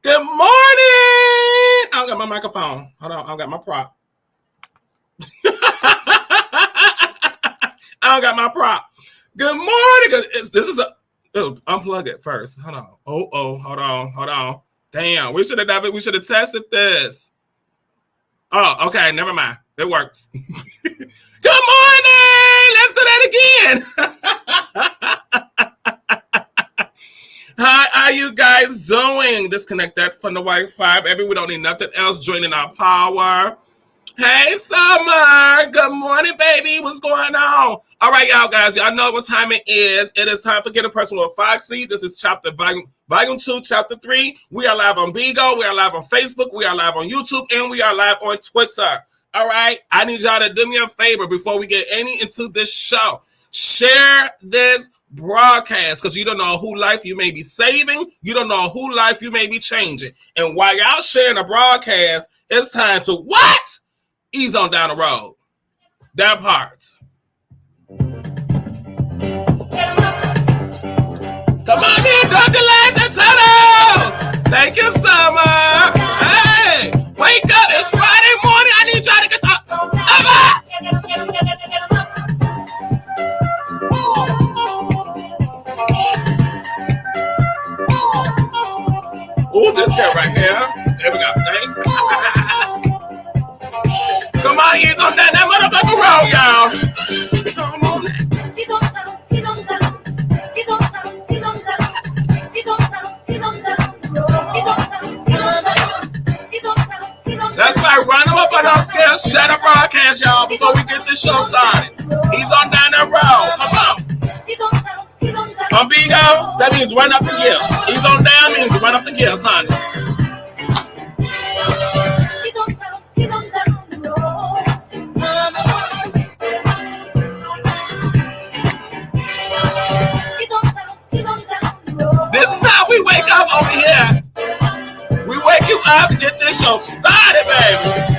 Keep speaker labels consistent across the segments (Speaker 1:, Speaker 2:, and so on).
Speaker 1: Good morning. I don't got my microphone. Hold on. I don't got my prop. I don't got my prop. Good morning. This is a unplug it first. Hold on. Hold on. Damn. We should have done it. We should have tested this. Oh, okay. Never mind. It works. Good morning. Let's do that again. How are you guys doing? Disconnected from the Wi-Fi. Baby, we don't need nothing else joining our power. Hey, Summer. Good morning, baby. What's going on? All right, y'all guys. Y'all know what time it is. It is time for Get a Personal with Foxxie. This is volume 2, chapter 3. We are live on Bigo. We are live on Facebook. We are live on YouTube. And we are live on Twitter. All right? I need y'all to do me a favor before we get into this show. Share this broadcast, because you don't know who life you may be saving. You don't know who life you may be changing. And while y'all sharing the broadcast, it's time to what? Ease on down the road. That part. Come on in, Dorothies and Totos. Thank you, Summer. Hey, wake up. It's Friday morning. I need y'all to get up. Oh, this guy right here. There we go. Come on, he's on that motherfucker road, y'all. Come on. That's right. Run him up on our scale. Shut up, broadcast, y'all, before we get this show started. He's on down that road. Come on. On Bigo, that means run up the gills. He's on down means run up the gills, honey. This is how we wake up over here. We wake you up and get this show started, baby.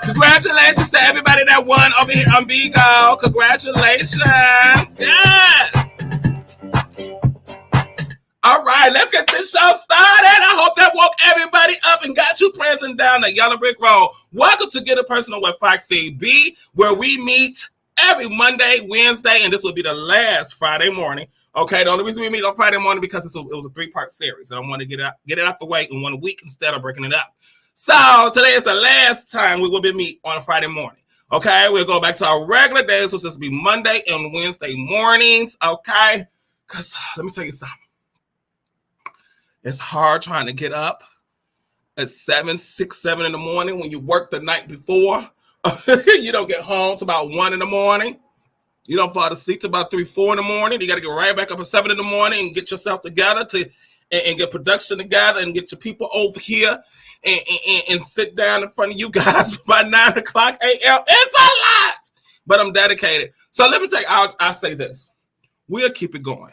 Speaker 1: Congratulations to everybody that won over here on Bigo. Congratulations. Yes. All right, let's get this show started. I hope that woke everybody up and got you prancing down the yellow brick road. Welcome to Get a Personal with Foxxie B, where we meet every Monday, Wednesday, and this will be the last Friday morning. Okay, the only reason we meet on Friday morning because it was a 3-part series. And I want to get it out the way in 1 week instead of breaking it up. So today is the last time we will be meet on a Friday morning. Okay, we'll go back to our regular days, which is be Monday and Wednesday mornings. Okay, because let me tell you something. It's hard trying to get up at 7 in the morning when you work the night before. You don't get home till about 1 in the morning. You don't fall asleep till about 3, 4 in the morning. You got to get right back up at 7 in the morning and get yourself together and get production together and get your people over here and sit down in front of you guys by 9 o'clock a.m. It's a lot, but I'm dedicated. So let me tell you, I'll say this. We'll keep it going,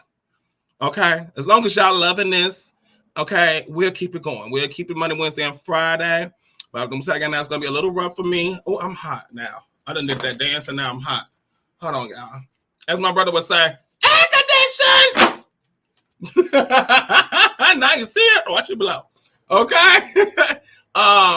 Speaker 1: okay? As long as y'all loving this, okay, we'll keep it going. We'll keep it Monday, Wednesday, and Friday. But I'm going to tell you now, it's going to be a little rough for me. Oh, I'm hot now. I done did that dance, and now I'm hot. Hold on, y'all. As my brother would say, air condition! Now you see it? Watch it blow. Okay?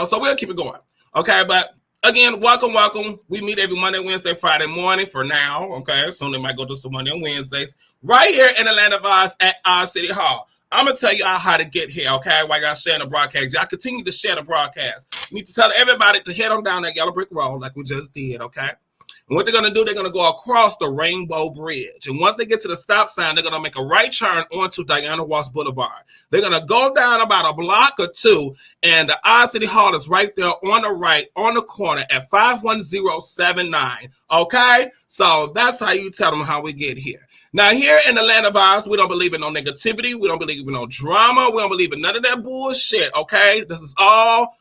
Speaker 1: So we'll keep it going. Okay, but again, welcome. We meet every Monday, Wednesday, Friday morning for now. Okay, soon they might go just to Monday and Wednesdays. Right here in Atlanta Vibes at our City Hall. I'm going to tell you how to get here, okay? While y'all sharing the broadcast. Y'all continue to share the broadcast. You need to tell everybody to head on down that yellow brick road like we just did, okay? And what they're going to do, they're going to go across the Rainbow Bridge. And once they get to the stop sign, they're going to make a right turn onto Diana Ross Boulevard. They're going to go down about a block or two, and the our City Hall is right there on the right, on the corner at 51079, okay? So that's how you tell them how we get here. Now, here in Atlanta Vibes, we don't believe in no negativity. We don't believe in no drama. We don't believe in none of that bullshit, okay? This is all...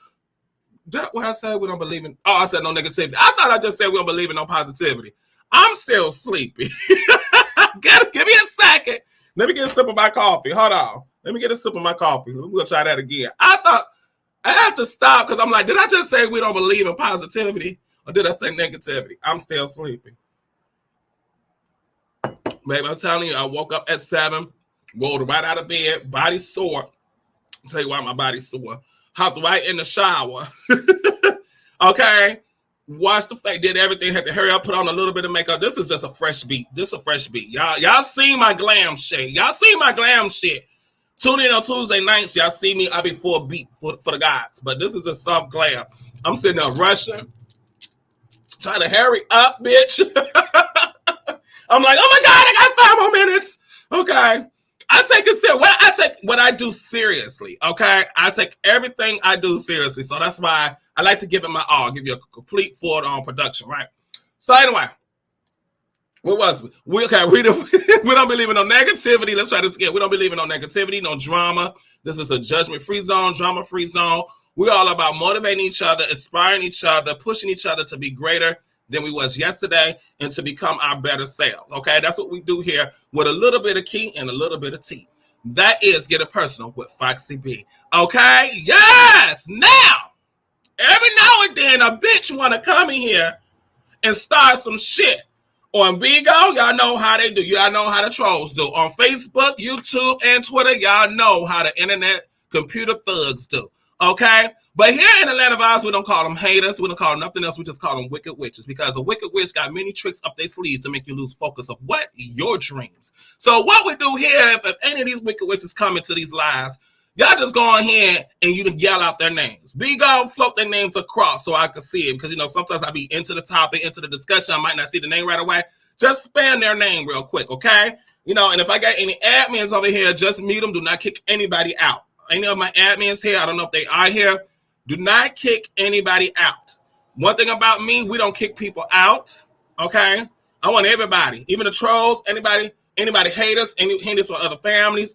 Speaker 1: What I said, we don't believe in... Oh, I said no negativity. I thought I just said we don't believe in no positivity. I'm still sleepy. Give me a second. Let me get a sip of my coffee. Hold on. Let me get a sip of my coffee. We'll try that again. I thought I have to stop because I'm like, did I just say we don't believe in positivity? Or did I say negativity? I'm still sleepy. Baby, I'm telling you, I woke up at 7, rolled right out of bed, body sore. I'll tell you why my body's sore. Hopped right in the shower. Okay. Washed the face, did everything, had to hurry up, put on a little bit of makeup. This is just a fresh beat. This is a fresh beat. Y'all see my glam shit. Y'all see my glam shit. Tune in on Tuesday nights. Y'all see me. I'll be full beat for the guys. But this is a soft glam. I'm sitting there rushing. Trying to hurry up, bitch. I'm like, oh my God, I got 5 more minutes. Okay. I take it serious. I take what I do seriously. Okay. I take everything I do seriously. So that's why I like to give it my all. Give you a complete full-on production, right? So anyway, what was we? We don't believe in no negativity. Let's try this again. We don't believe in no negativity, no drama. This is a judgment-free zone, drama-free zone. We're all about motivating each other, inspiring each other, pushing each other to be greater than we was yesterday and to become our better selves. Okay, that's what we do here with a little bit of key and a little bit of tea. That is Get It Personal with Foxxie B. Okay, yes. Now, every now and then a bitch want to come in here and start some shit. On Bigo, y'all know how they do. Y'all know how the trolls do. On Facebook, YouTube, and Twitter, y'all know how the internet computer thugs do. Okay? But here in Atlanta Vibes, we don't call them haters. We don't call them nothing else. We just call them wicked witches because a wicked witch got many tricks up their sleeves to make you lose focus of what? Your dreams. So what we do here, if any of these wicked witches come into these lives, y'all just go on here and you can yell out their names. Bigo, float their names across so I can see it because, you know, sometimes I be into the topic, into the discussion. I might not see the name right away. Just spam their name real quick, okay? You know, and if I got any admins over here, just mute them. Do not kick anybody out. Any of my admins here, I don't know if they are here. Do not kick anybody out. One thing about me, we don't kick people out, okay? I want everybody, even the trolls, anybody haters, any haters for other families,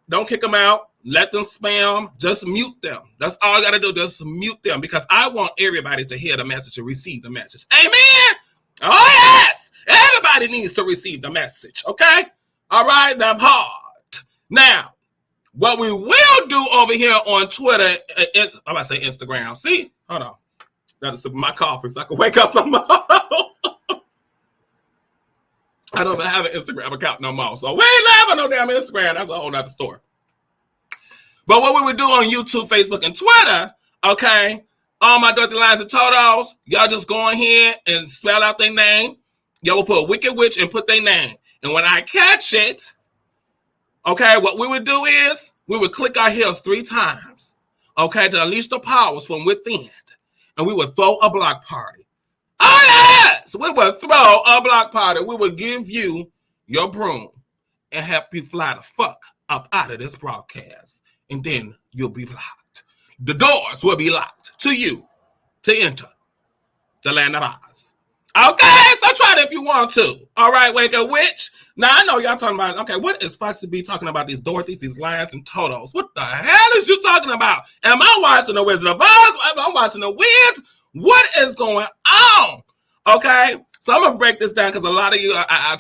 Speaker 1: don't kick them out. Let them spam. Just mute them. That's all I got to do. Just mute them because I want everybody to hear the message and receive the message. Amen? Oh, yes. Everybody needs to receive the message, okay? All right, that part. Now, what we will do over here on Twitter, I'm about to say Instagram. See? Hold on. Got to sip my coffee so I can wake up some more. I don't even have an Instagram account no more. So we ain't live on no damn Instagram. That's a whole nother story. But what we would do on YouTube, Facebook, and Twitter, okay, all my Dorothies and Totos, y'all just go in here and spell out their name. Y'all will put a wicked witch and put their name. And when I catch it, okay, what we would do is we would click our heels 3 times, okay, to unleash the powers from within. And we would throw a block party. Oh, yes! We would throw a block party. We would give you your broom and help you fly the fuck up out of this broadcast. And then you'll be blocked. The doors will be locked to you to enter the land of Oz. Okay, so try it if you want to. All right, wake up, witch. Now I know y'all talking about, okay, what is Foxxie B talking about these Dorothies, these lions, and Totos? What the hell is you talking about? Am I watching the Wizard of Oz? Am I watching the Wiz? What is going on? Okay, so I'm gonna break this down because a lot of you, I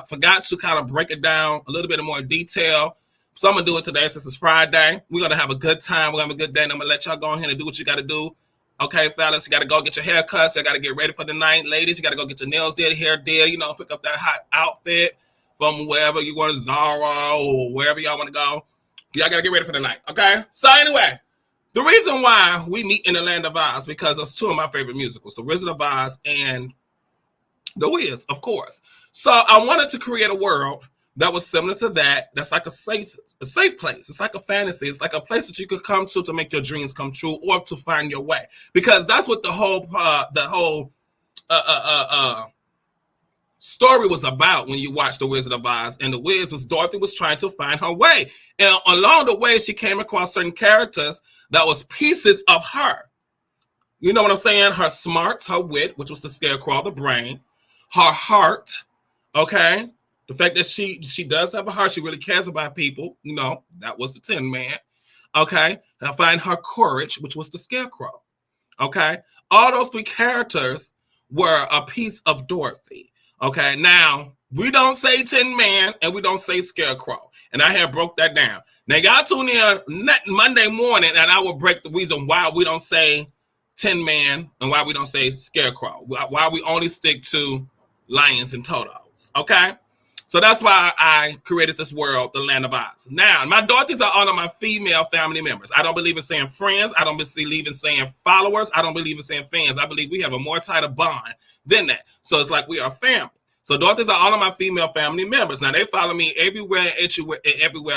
Speaker 1: forgot to kind of break it down a little bit more detail. So I'm gonna do it today since it's Friday. We're gonna have a good time. We're gonna have a good day, and I'm gonna let y'all go ahead and do what you gotta do. Okay, fellas, you got to go get your haircuts. You got to get ready for the night. Ladies, you got to go get your nails did, hair did, pick up that hot outfit from wherever you want, Zara or wherever y'all want to go. Y'all got to get ready for the night, okay? So anyway, the reason why we meet in the Land of Oz, because it's two of my favorite musicals, The Wizard of Oz and The Wiz, of course. So I wanted to create a world that was similar to that. That's like a safe place. It's like a fantasy. It's like a place that you could come to make your dreams come true or to find your way. Because that's what the whole story was about when you watch The Wizard of Oz. And The Wiz was Dorothy was trying to find her way. And along the way, she came across certain characters that was pieces of her. You know what I'm saying? Her smarts, her wit, which was the scarecrow, the brain, her heart, okay? The fact that she does have a heart, she really cares about people, that was the Tin Man, okay? I find her courage, which was the Scarecrow, okay? All those three characters were a piece of Dorothy, okay? Now, we don't say Tin Man and we don't say Scarecrow, and I have broke that down. Now, y'all tune in Monday morning, and I will break the reason why we don't say Tin Man and why we don't say Scarecrow, why we only stick to lions and Totos, okay? So that's why I created this world, the Land of Oz. Now, my Dorothies are all of my female family members. I don't believe in saying friends. I don't believe in saying followers. I don't believe in saying fans. I believe we have a more tighter bond than that. So it's like we are family. So Dorothies are all of my female family members. Now, they follow me everywhere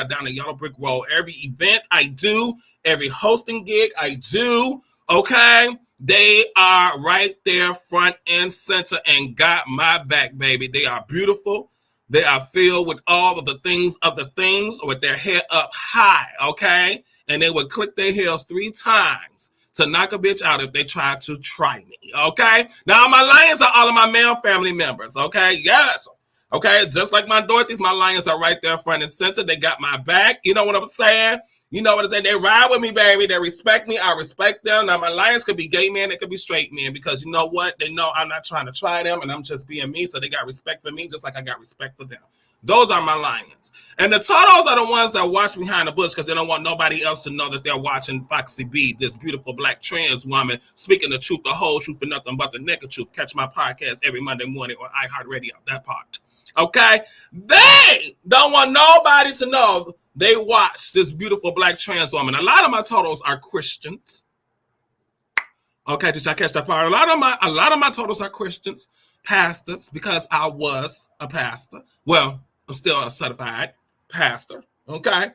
Speaker 1: down the Yellow Brick Road. Every event I do, every hosting gig I do, okay? They are right there front and center and got my back, baby. They are beautiful. They are filled with all of the things with their head up high, okay? And they would click their heels 3 times to knock a bitch out if they try to try me, okay? Now, my lions are all of my male family members, okay? Yes, okay? Just like my Dorothies, my lions are right there front and center. They got my back. You know what I'm saying? You know what I'm saying? They ride with me, baby. They respect me. I respect them. Now, my lions could be gay men. They could be straight men because you know what? They know I'm not trying to try them and I'm just being me. So they got respect for me just like I got respect for them. Those are my lions. And the Totos are the ones that watch behind the bush because they don't want nobody else to know that they're watching Foxxie B, this beautiful black trans woman speaking the truth, the whole truth, and nothing but the naked truth. Catch my podcast every Monday morning on iHeartRadio, that part. Okay? They don't want nobody to know they watch this beautiful black trans woman. A lot of my Totos are Christians. Okay, did y'all catch that part? A lot of my Totos are Christians, pastors, because I was a pastor. Well, I'm still a certified pastor. Okay.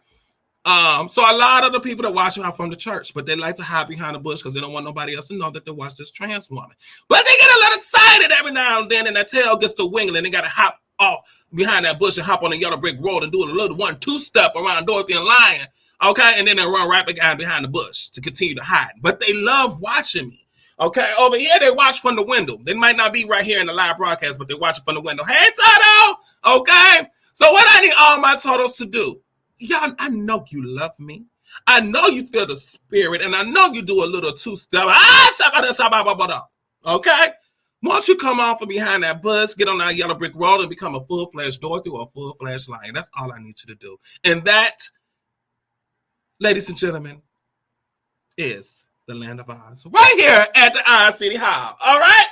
Speaker 1: So a lot of the people that watch are from the church, but they like to hide behind the bush because they don't want nobody else to know that they watch this trans woman. But they get a little excited every now and then, and their tail gets to winging, and they got to hop off behind that bush and hop on the Yellow Brick Road and do a little 1-2 step around Dorothy and Lion. Okay, and then they run right behind the bush to continue to hide. But they love watching me. Okay, over here they watch from the window. They might not be right here in the live broadcast, but they watch from the window. Hey, Toto! Okay, so what I need all my Totos to do, y'all, I know you love me. I know you feel the spirit, and I know you do a little 2-step. Okay? Once you come off from behind that bush, get on that Yellow Brick Road and become a full-fledged Dorothy or a full-fledged Lion. That's all I need you to do. And that, ladies and gentlemen, is the Land of Oz. Right here at the Oz City Hall. All right?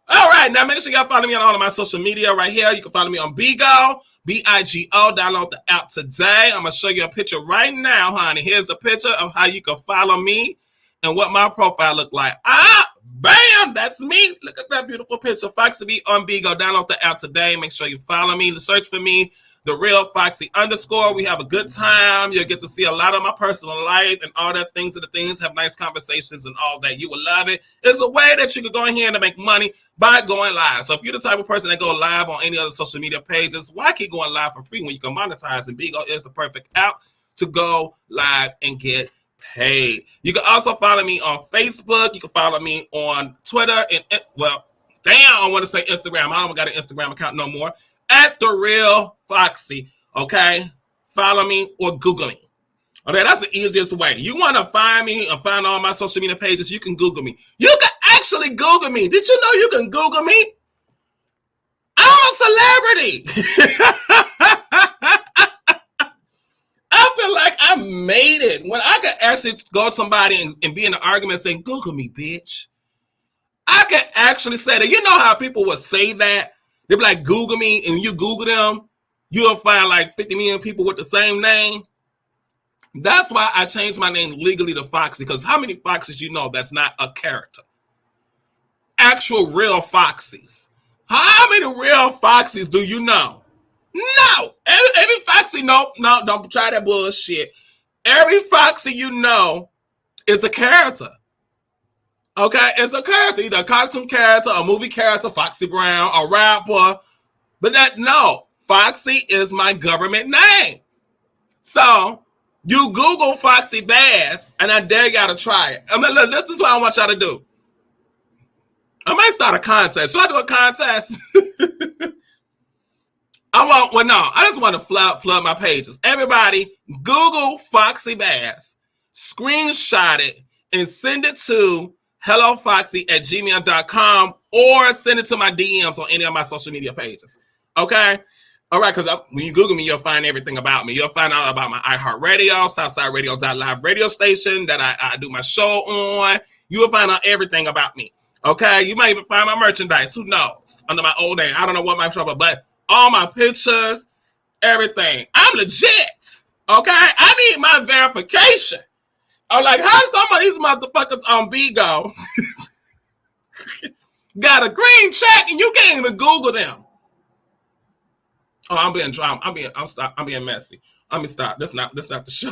Speaker 1: All right. Now, make sure y'all follow me on all of my social media right here. You can follow me on Bigo, B-I-G-O. Download the app today. I'm going to show you a picture right now, honey. Here's the picture of how you can follow me and what my profile look like. Bam! That's me. Look at that beautiful picture. Foxxie B on Bigo. Download the app today. Make sure you follow me. Search for me, TheRealFoxxie_. We have a good time. You'll get to see a lot of my personal life and all that things and the things. Have nice conversations and all that. You will love it. It's a way that you can go in here and make money by going live. So if you're the type of person that go live on any other social media pages, why keep going live for free when you can monetize? And Bigo is the perfect app to go live and get paid. You can also follow me on Facebook. You can follow me on Twitter and Damn, I want to say Instagram. I don't got an Instagram account no more. At TheRealFoxxie. Okay? Follow me or Google me. Okay, that's the easiest way. You want to find me and find all my social media pages, you can Google me. You can actually Google me. Did you know you can Google me? I'm a celebrity. I feel like I made it. When I could actually go to somebody and be in an argument and say, Google me, bitch. I could actually say that. You know how people would say that? They'd be like, Google me, and you Google them, you'll find like 50 million people with the same name. That's why I changed my name legally to Foxxie, because how many Foxes you know that's not a character? Actual real Foxxies. How many real Foxxies do you know? No. Every Foxxie, no, don't try that bullshit. Every Foxxie you know is a character. Okay? It's a character. Either a cartoon character, a movie character, Foxy Brown, a rapper. But no. Foxxie is my government name. So, you Google Foxxie Bass, and I dare y'all to try it. I mean, look, this is what I want y'all to do. I might start a contest. Should I do a contest? I just want to flood my pages. Everybody, Google Foxxie Bass, screenshot it, and send it to hellofoxxie@gmail.com or send it to my DMs on any of my social media pages. Okay? All right, because when you Google me, you'll find everything about me. You'll find out about my iHeartRadio, SouthsideRadio.live radio station that I do my show on. You will find out everything about me. Okay? You might even find my merchandise. Who knows? Under my old name. I don't know what my trouble, but all my pictures, everything. I'm legit. Okay? I need my verification. I'm like, how some of these motherfuckers on Bigo got a green check and you can't even Google them? Oh, I'm being drama. I'm being messy. Let me stop. That's not the show.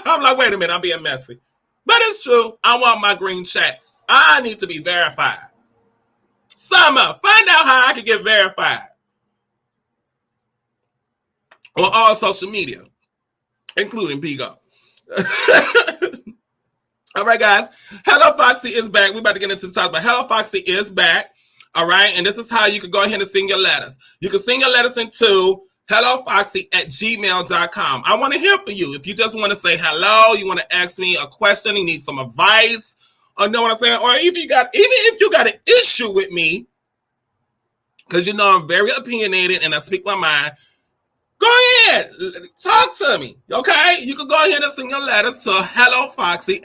Speaker 1: I'm like, wait a minute, I'm being messy. But it's true. I want my green check. I need to be verified. Summer, find out how I can get verified on all social media, including Bigo. All right, guys. Hello Foxxie is back. We're about to get into the topic, but Hello Foxxie is back. All right, and this is how you can go ahead and send your letters. You can send your letters into hellofoxxie@gmail.com. I want to hear from you. If you just want to say hello, you want to ask me a question, you need some advice, or know what I'm saying, or even if you got an issue with me, because you know I'm very opinionated and I speak my mind. Go ahead, talk to me, okay? You can go ahead and send your letters to hellofoxxie,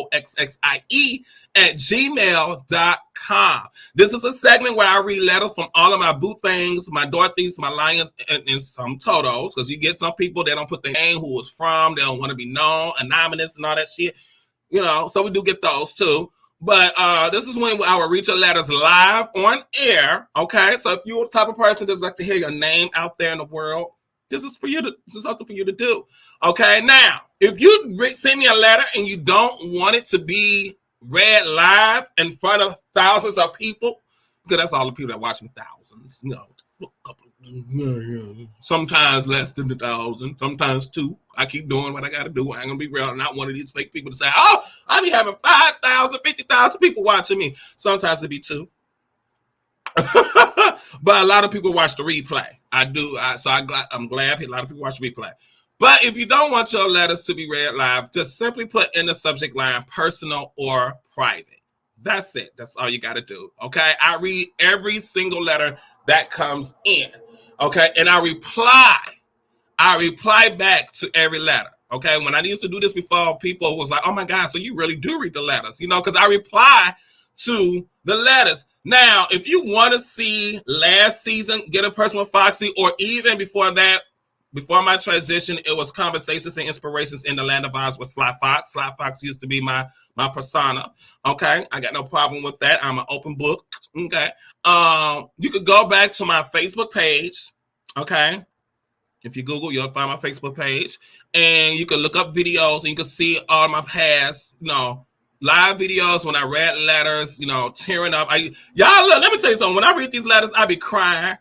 Speaker 1: HELLOFOXXIE @gmail.com. This is a segment where I read letters from all of my boo things, my Dorothies, my Lions, and some Totos, because you get some people that don't put their name, who it's from, they don't want to be known, anonymous and all that shit, you know, so we do get those too. But this is when I will read your letters live on air. Okay, so if you're the type of person that's like to hear your name out there in the world, this is something for you to do. Okay, now if you send me a letter and you don't want it to be read live in front of thousands of people, because that's all the people that watch me, thousands, you know, sometimes less than 1,000, sometimes 2. I keep doing what I got to do. I ain't gonna be real. I'm not one of these fake people to say, oh, I be having 5,000, 50,000 people watching me. Sometimes it be 2. But a lot of people watch the replay. I'm glad a lot of people watch the replay. But if you don't want your letters to be read live, just simply put in the subject line personal or private. That's it. That's all you got to do. Okay. I read every single letter that comes in. Okay. And I reply back to every letter. Okay. When I used to do this before, people was like, oh my God, so you really do read the letters, you know, because I reply to the letters. Now, if you want to see last season, Get a Person with Foxxie, or even before that, before my transition, it was Conversations and Inspirations in the Land of Oz with Sly Fox. Sly Fox used to be my persona. Okay. I got no problem with that. I'm an open book. Okay. You could go back to my Facebook page. Okay. If you Google, you'll find my Facebook page, and you can look up videos and you can see all my past, you know, live videos when I read letters, you know, tearing up. Y'all look, let me tell you something. When I read these letters, I be crying.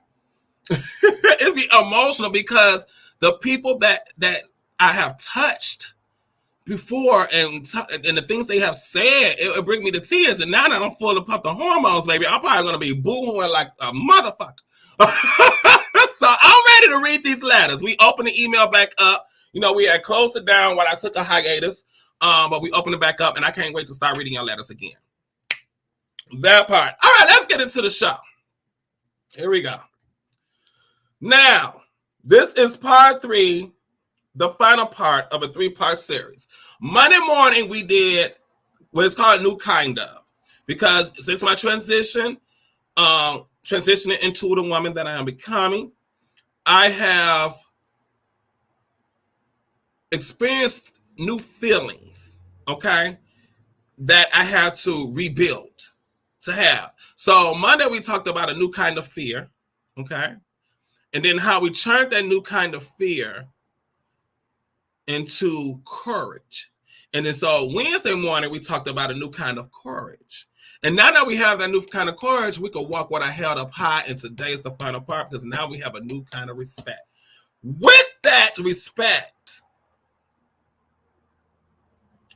Speaker 1: It be emotional because the people that I have touched before, and the things they have said, it bring me to tears. And now that I'm full of the hormones, baby, I'm probably gonna be boohooing like a motherfucker. So I'm ready to read these letters. We opened the email back up. You know, we had closed it down while I took a hiatus, but we opened it back up, and I can't wait to start reading your letters again. That part. All right, let's get into the show. Here we go. Now, this is part 3, the final part of a 3-part series. Monday morning, we did what is called New Kind Of, because since my transitioning into the woman that I am becoming, I have experienced new feelings, okay, that I had to rebuild to have. So Monday we talked about a new kind of fear, okay, and then how we turned that new kind of fear into courage. And then so Wednesday morning we talked about a new kind of courage. And now that we have that new kind of courage, we can walk what I held up high. And today is the final part, because now we have a new kind of respect. With that respect,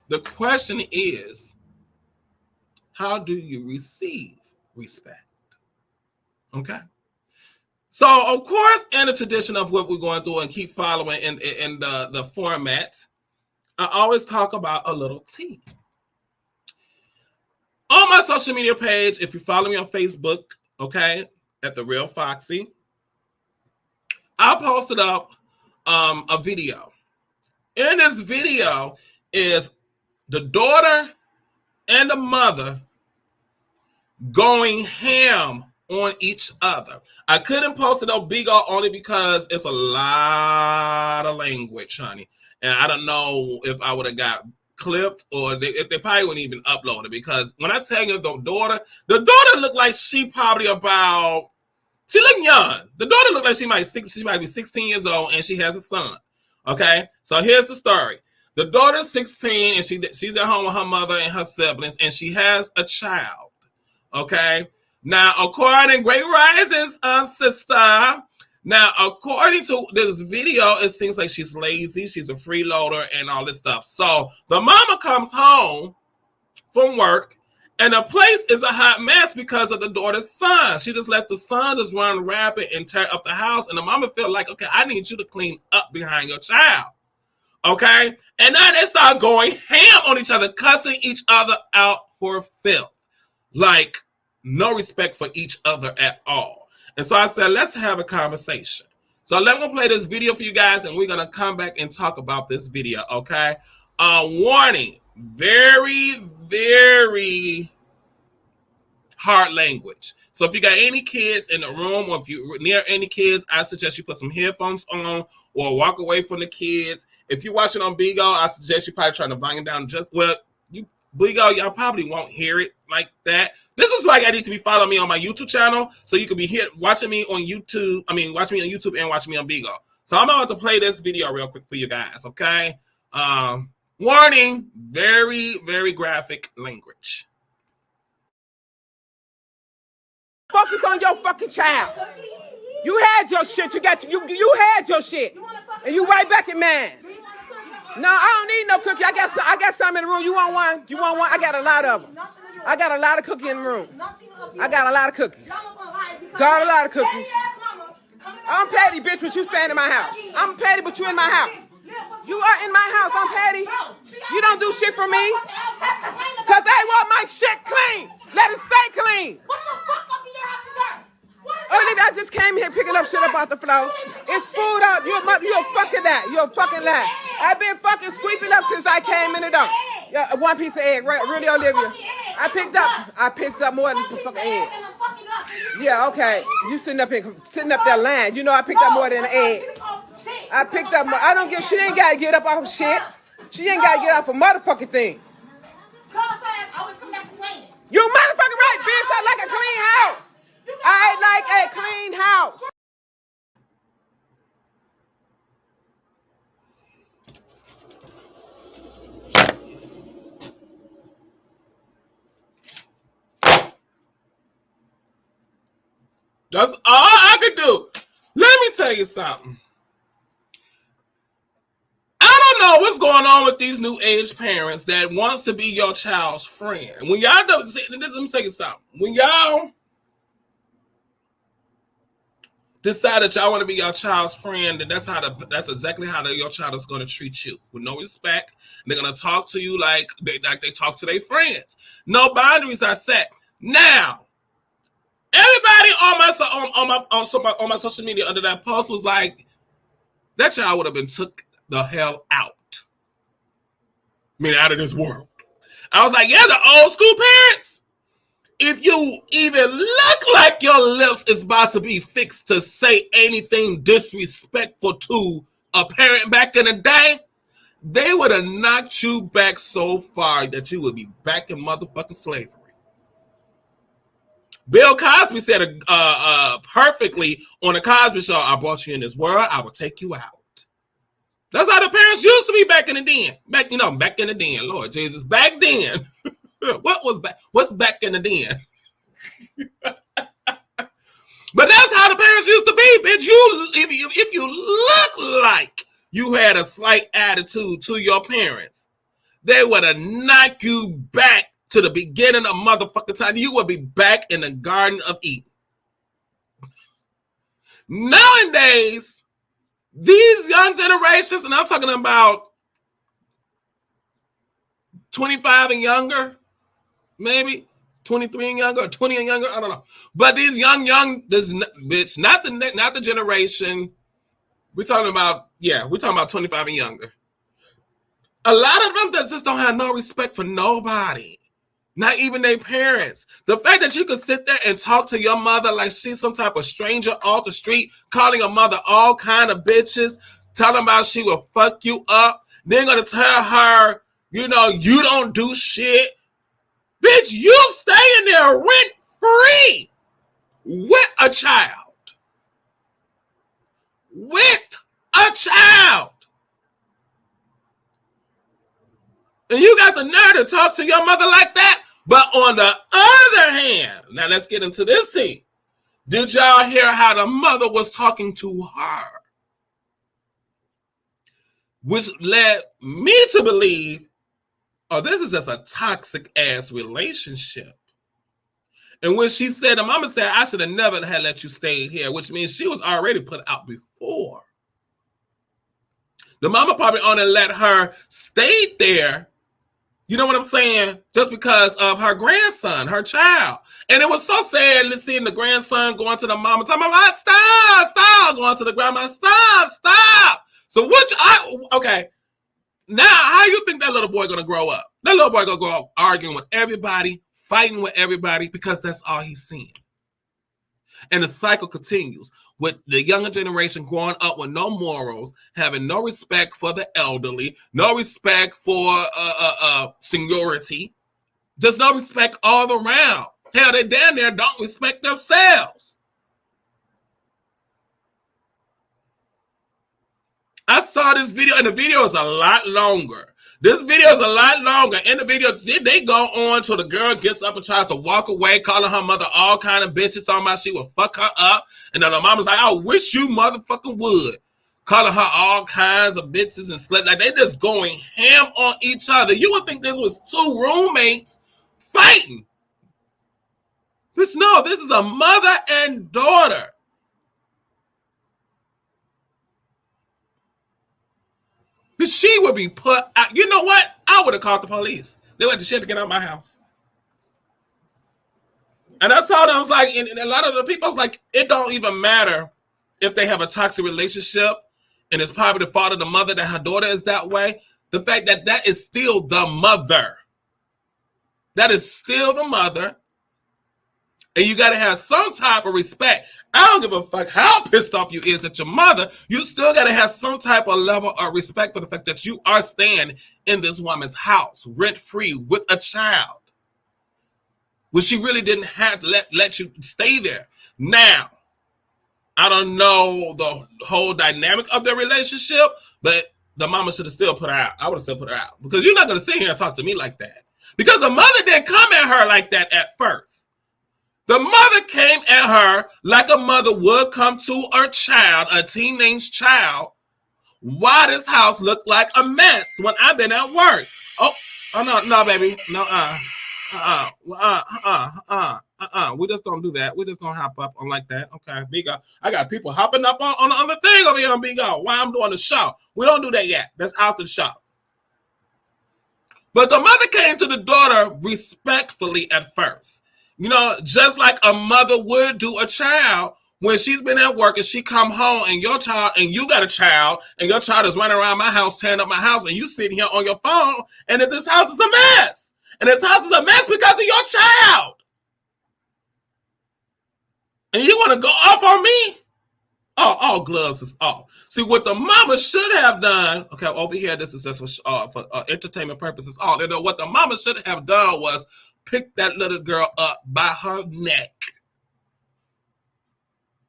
Speaker 1: the question is, how do you receive respect? Okay. So, of course, in the tradition of what we're going through and keep following in the format, I always talk about a little tea. On my social media page, if you follow me on Facebook, okay, at TheRealFoxxie, I posted up a video. In this video is the daughter and the mother going ham on each other. I couldn't post it on Big O only because it's a lot of language, honey. And I don't know if I would have got clipped, or they probably wouldn't even upload it, because when I tell you the daughter looked like she probably about, she looked young. The daughter looked like she might be 16 years old, and she has a son. Okay, so here's the story. The daughter's 16, and she's at home with her mother and her siblings, and she has a child. Okay, now according to Great Risings, sister. Now, according to this video, it seems like she's lazy, she's a freeloader, and all this stuff. So the mama comes home from work, and the place is a hot mess because of the daughter's son. She just let the son just run rapid and tear up the house, and the mama felt like, okay, I need you to clean up behind your child. Okay? And now they start going ham on each other, cussing each other out for filth. Like, no respect for each other at all. And so I said, let's have a conversation. So let me play this video for you guys, and we're going to come back and talk about this video, okay? Warning, very, very hard language. So if you got any kids in the room, or if you're near any kids, I suggest you put some headphones on or walk away from the kids. If you're watching on Bigo, I suggest you probably try to volume down Bigo, y'all probably won't hear it like that. This is why I need to be following me on my YouTube channel, so you can be here watching me on YouTube. Watch me on YouTube and watch me on Bigo. So I'm about to play this video real quick for you guys, okay? Warning, very, very graphic language.
Speaker 2: Focus on your fucking child. You had your shit. You had your shit, and you right back in mine. No, I don't need no cookie. I got some in the room. You want one? You want one? I got a lot of them. I got a lot of cookies in the room. I got a lot of cookies. Got a lot of cookies. I'm petty, bitch, but you staying in my house. I'm petty, but you in my house. You are in my house. I'm petty. You don't do shit for me. Because I want my shit clean. Let it stay clean. What the fuck up in your house today? I just came here picking up shit up off the floor. It's food up. You're a fucking lie. You're a fucking lie. I've been fucking sweeping up since I came in the door. Yeah, one piece of egg, right? Really, Olivia. I picked up more than some fucking egg. Yeah, okay. You sitting up there lying. You know I picked up more than an egg. I picked up more. I don't get. She ain't gotta get up off of shit. She ain't gotta get off a motherfucking thing. You motherfucking right, bitch. I like a clean house. I like a clean house.
Speaker 1: That's all I could do. Let me tell you something. I know what's going on with these new age parents that wants to be your child's friend. When y'all don't, let me tell you something. When y'all decide that y'all want to be your child's friend, and that's exactly how your child is going to treat you, with no respect. They're going to talk to you like they talk to their friends. No boundaries are set. Now, everybody on my social media under that post was like, that child would have been took the hell out. I mean, out of this world. I was like, yeah, the old school parents. If you even look like your lips is about to be fixed to say anything disrespectful to a parent back in the day, they would have knocked you back so far that you would be back in motherfucking slavery. Bill Cosby said it perfectly on the Cosby Show, I brought you in this world, I will take you out. That's how the parents used to be back in the den. Back in the den, Lord Jesus. Back then. What's back in the den? But that's how the parents used to be, bitch. If you look like you had a slight attitude to your parents, they would have knocked you back to the beginning of motherfucking time. You would be back in the Garden of Eden. Nowadays, these young generations, and I'm talking about 25 and younger, maybe 23 and younger, or 20 and younger, I don't know. But these this bitch, not the generation. We're talking about 25 and younger. A lot of them that just don't have no respect for nobody. Not even their parents. The fact that you could sit there and talk to your mother like she's some type of stranger off the street, calling your mother all kind of bitches, telling about she will fuck you up, then gonna tell her, you don't do shit. Bitch, you staying there rent free with a child. With a child. And you got the nerve to talk to your mother like that? But on the other hand, now let's get into this tea. Did y'all hear how the mother was talking to her? Which led me to believe, this is just a toxic ass relationship. And when she said, the mama said, I should have never had let you stay here, which means she was already put out before. The mama probably only let her stay there, you know what I'm saying, just because of her grandson, her child. And it was so sad seeing the grandson going to the mama, talking about, stop, going to the grandma, stop. So okay, now how you think that little boy gonna grow up? That little boy gonna grow up arguing with everybody, fighting with everybody, because that's all he's seeing. And the cycle continues with the younger generation growing up with no morals, having no respect for the elderly, no respect for seniority, just no respect all around. Hell, they down there don't respect themselves. I saw this video, and the video is a lot longer. This video is a lot longer. In the video, they go on till the girl gets up and tries to walk away, calling her mother all kind of bitches, talking about she would fuck her up. And then the mama's like, I wish you motherfucking would. Calling her all kinds of bitches and sluts. Like, they just going ham on each other. You would think this was two roommates fighting. Bitch, no, this is a mother and daughter. She would be put out. You know what? I would have called the police. They let the shit to get out of my house. And I told them, I was like, and a lot of the people, I was like, it don't even matter if they have a toxic relationship and it's probably the fault of the mother that her daughter is that way. The fact that that is still the mother. That is still the mother. And you got to have some type of respect. I don't give a fuck how pissed off you is at your mother. You still got to have some type of level of respect for the fact that you are staying in this woman's house, rent-free, with a child. Well, she really didn't have to let you stay there. Now, I don't know the whole dynamic of their relationship, but the mama should have still put her out. I would have still put her out. Because you're not going to sit here and talk to me like that. Because the mother didn't come at her like that at first. The mother came at her like a mother would come to her child, a teenage child, why this house look like a mess when I've been at work. Oh no, baby, no, we just don't do that. We just don't hop up on like that. Okay, Bigo. I got people hopping up on the other thing over here on Bigo while I'm doing the show. We don't do that yet. That's after the show. But the mother came to the daughter respectfully at first. You know, just like a mother would do a child when she's been at work and she come home and your child, and you got a child, and your child is running around my house, tearing up my house, and you sitting here on your phone, and that this house is a mess. And this house is a mess because of your child. And you want to go off on me? Oh, all gloves is off. See, what the mama should have done, okay, over here, this is just for entertainment purposes. What the mama should have done was pick that little girl up by her neck.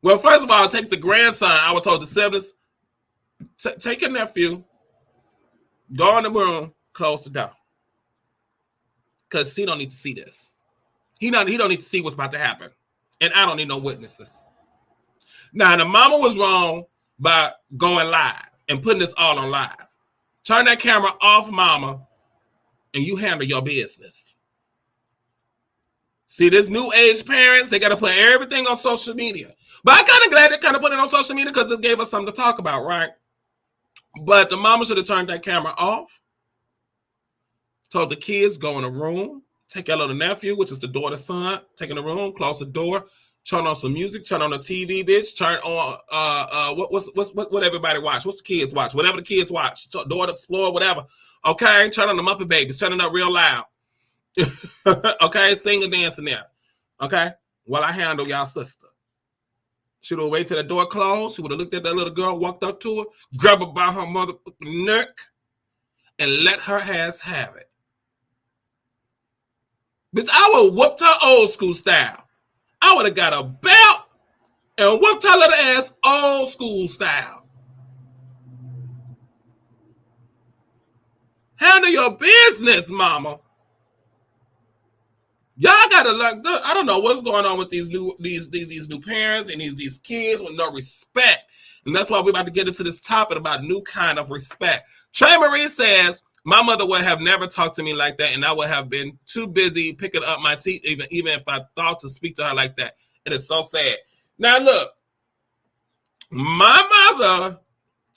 Speaker 1: Well, first of all, take the grandson. I was told the siblings, take your nephew, go in the room, close the door. Because he don't need to see this. He don't need to see what's about to happen. And I don't need no witnesses. Now, the mama was wrong by going live and putting this all on live. Turn that camera off, mama, and you handle your business. See, this new age parents, they got to put everything on social media. But I'm kind of glad they kind of put it on social media because it gave us something to talk about, right? But the mama should have turned that camera off, told the kids, go in a room, take your little nephew, which is the daughter's son, take in the room, close the door, turn on some music, turn on the TV, bitch, turn on, what everybody watch? What's the kids watch? Whatever the kids watch, Door to Explore, whatever. Okay, turn on the Muppet Babies, turn it up real loud. Okay, sing and dance in there. Okay, while I handle y'all sister. She would have waited till the door closed. She would have looked at that little girl, walked up to her, grabbed her by her motherfucking neck, and let her ass have it. Bitch, I would have whooped her old school style. I would have got a belt and whooped her little ass old school style. Handle your business, mama. Y'all gotta learn. I don't know what's going on with these new parents and these kids with no respect. And that's why we're about to get into this topic about new kind of respect. Trey Marie says, my mother would have never talked to me like that, and I would have been too busy picking up my teeth, even if I thought to speak to her like that. It is so sad. Now look, my mother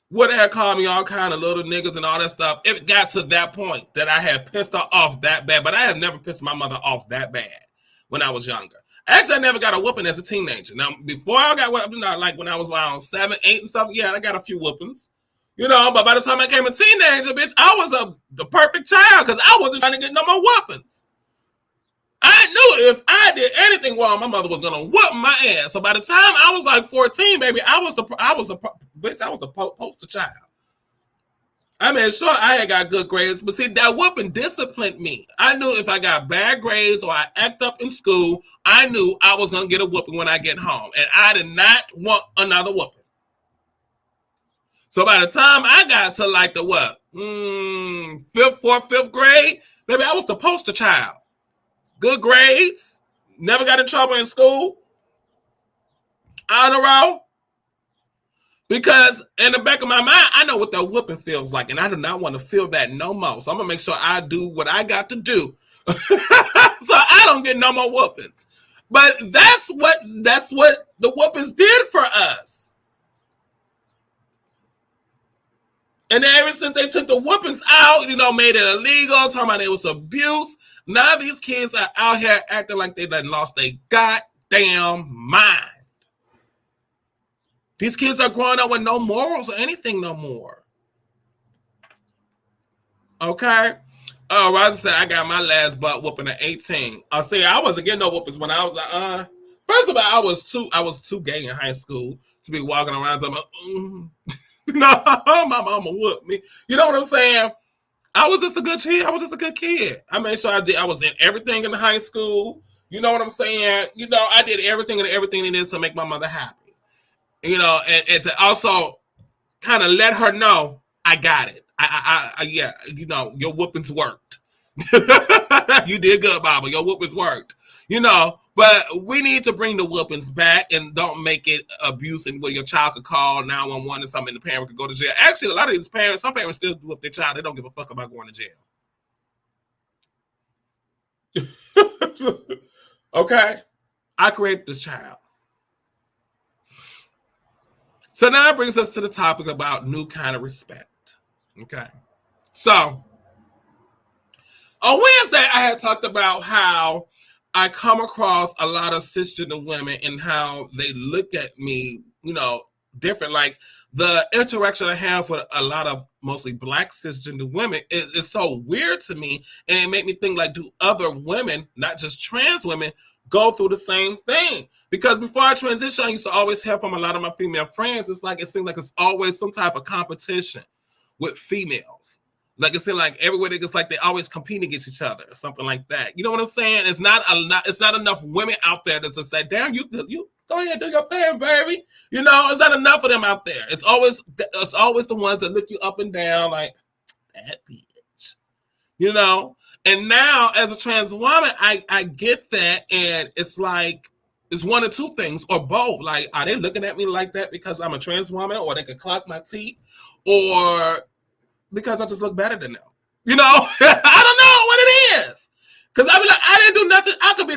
Speaker 1: would have called me all kind of little niggas and all that stuff if it got to that point that I had pissed her off that bad. But I have never pissed my mother off that bad when I was younger. Actually, I never got a whooping as a teenager. Now, before I got whooping, like when I was around 7, 8 and stuff, yeah, I got a few whoopings. You know, but by the time I became a teenager, bitch, I was the perfect child because I wasn't trying to get no more whoopings. I knew if I did anything wrong, my mother was gonna whoop my ass. So by the time I was like 14, baby, I was the poster child. I mean, sure, I had got good grades, but see, that whooping disciplined me. I knew if I got bad grades or I act up in school, I knew I was gonna get a whooping when I get home, and I did not want another whooping. So by the time I got to like the what, 5th grade, baby, I was the poster child. Good grades, never got in trouble in school, honor roll. Because in the back of my mind, I know what that whooping feels like, and I do not want to feel that no more. So I'm gonna make sure I do what I got to do, so I don't get no more whoopings. But that's what the whoopings did for us. And then ever since they took the whoopings out, you know, made it illegal, talking about it was abuse. Now these kids are out here acting like they done lost their goddamn mind. These kids are growing up with no morals or anything no more. Okay? Oh, Roger said I got my last butt whooping at 18. I'll say I wasn't getting no whoopings when I was first of all, I was too gay in high school to be walking around talking about, no, my mama whooped me. You know what I'm saying? I was just a good kid. I was just a good kid. I made sure I was in everything in high school. You know what I'm saying? You know, I did everything it is to make my mother happy. You know, and to also kind of let her know I got it. Yeah, you know, your whoopings worked. You did good, Mama. Your whoopings worked. You know, but we need to bring the whoopings back and don't make it abuse and where your child could call 911 or something and the parent could go to jail. Actually, a lot of these parents, some parents still whoop their child. They don't give a fuck about going to jail. Okay? I created this child. So now it brings us to the topic about new kind of respect. Okay? So, on Wednesday, I had talked about how I come across a lot of cisgender women and how they look at me, you know, different. Like the interaction I have with a lot of mostly Black cisgender women is so weird to me. And it made me think, like, do other women, not just trans women, go through the same thing? Because before I transitioned, I used to always hear from a lot of my female friends. It's like, it seems like it's always some type of competition with females. Like it seems like everywhere it's like they always compete against each other or something like that. You know what I'm saying? It's not enough women out there to say, damn, you go ahead, do your thing, baby. You know, it's not enough of them out there. It's always the ones that look you up and down like that bitch. You know? And now as a trans woman, I get that, and it's like it's one of two things or both. Like, are they looking at me like that because I'm a trans woman, or they could clock my teeth, or because I just look better than them? You know? I don't know what it is. Because I be like, I didn't do nothing. I could be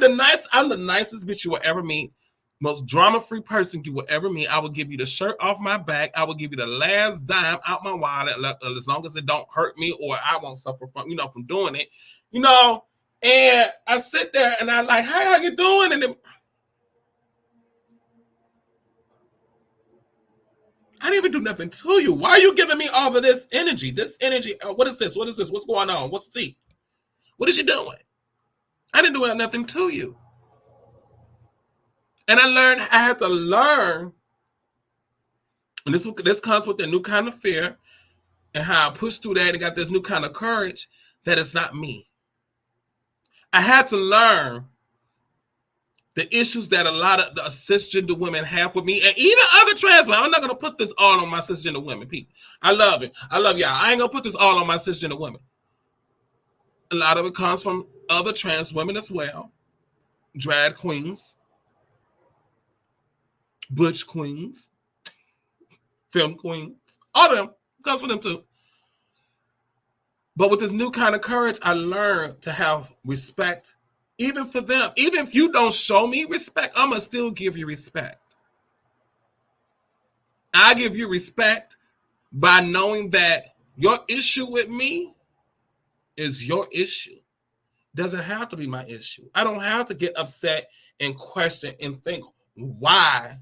Speaker 1: I'm the nicest bitch you will ever meet. Most drama-free person you will ever meet. I will give you the shirt off my back. I will give you the last dime out my wallet, as long as it don't hurt me or I won't suffer from doing it. You know? And I sit there and I like, hey, how you doing? And then I didn't even do nothing to you. Why are you giving me all of this energy? This energy, what is this? What is this? What's going on? What's the tea? What is you doing? I didn't do nothing to you. And I had to learn, and this comes with a new kind of fear, and how I pushed through that and got this new kind of courage, that it's not me. I had to learn the issues that a lot of the cisgender women have with me, and even other trans women. I'm not going to put this all on my cisgender women, people. I love it. I love y'all. I ain't going to put this all on my cisgender women. A lot of it comes from other trans women as well. Drag queens, butch queens, film queens, all of them comes from them too. But with this new kind of courage, I learned to have respect, even for them. Even if you don't show me respect, I'm going to still give you respect. I give you respect by knowing that your issue with me is your issue. Doesn't have to be my issue. I don't have to get upset and question and think, why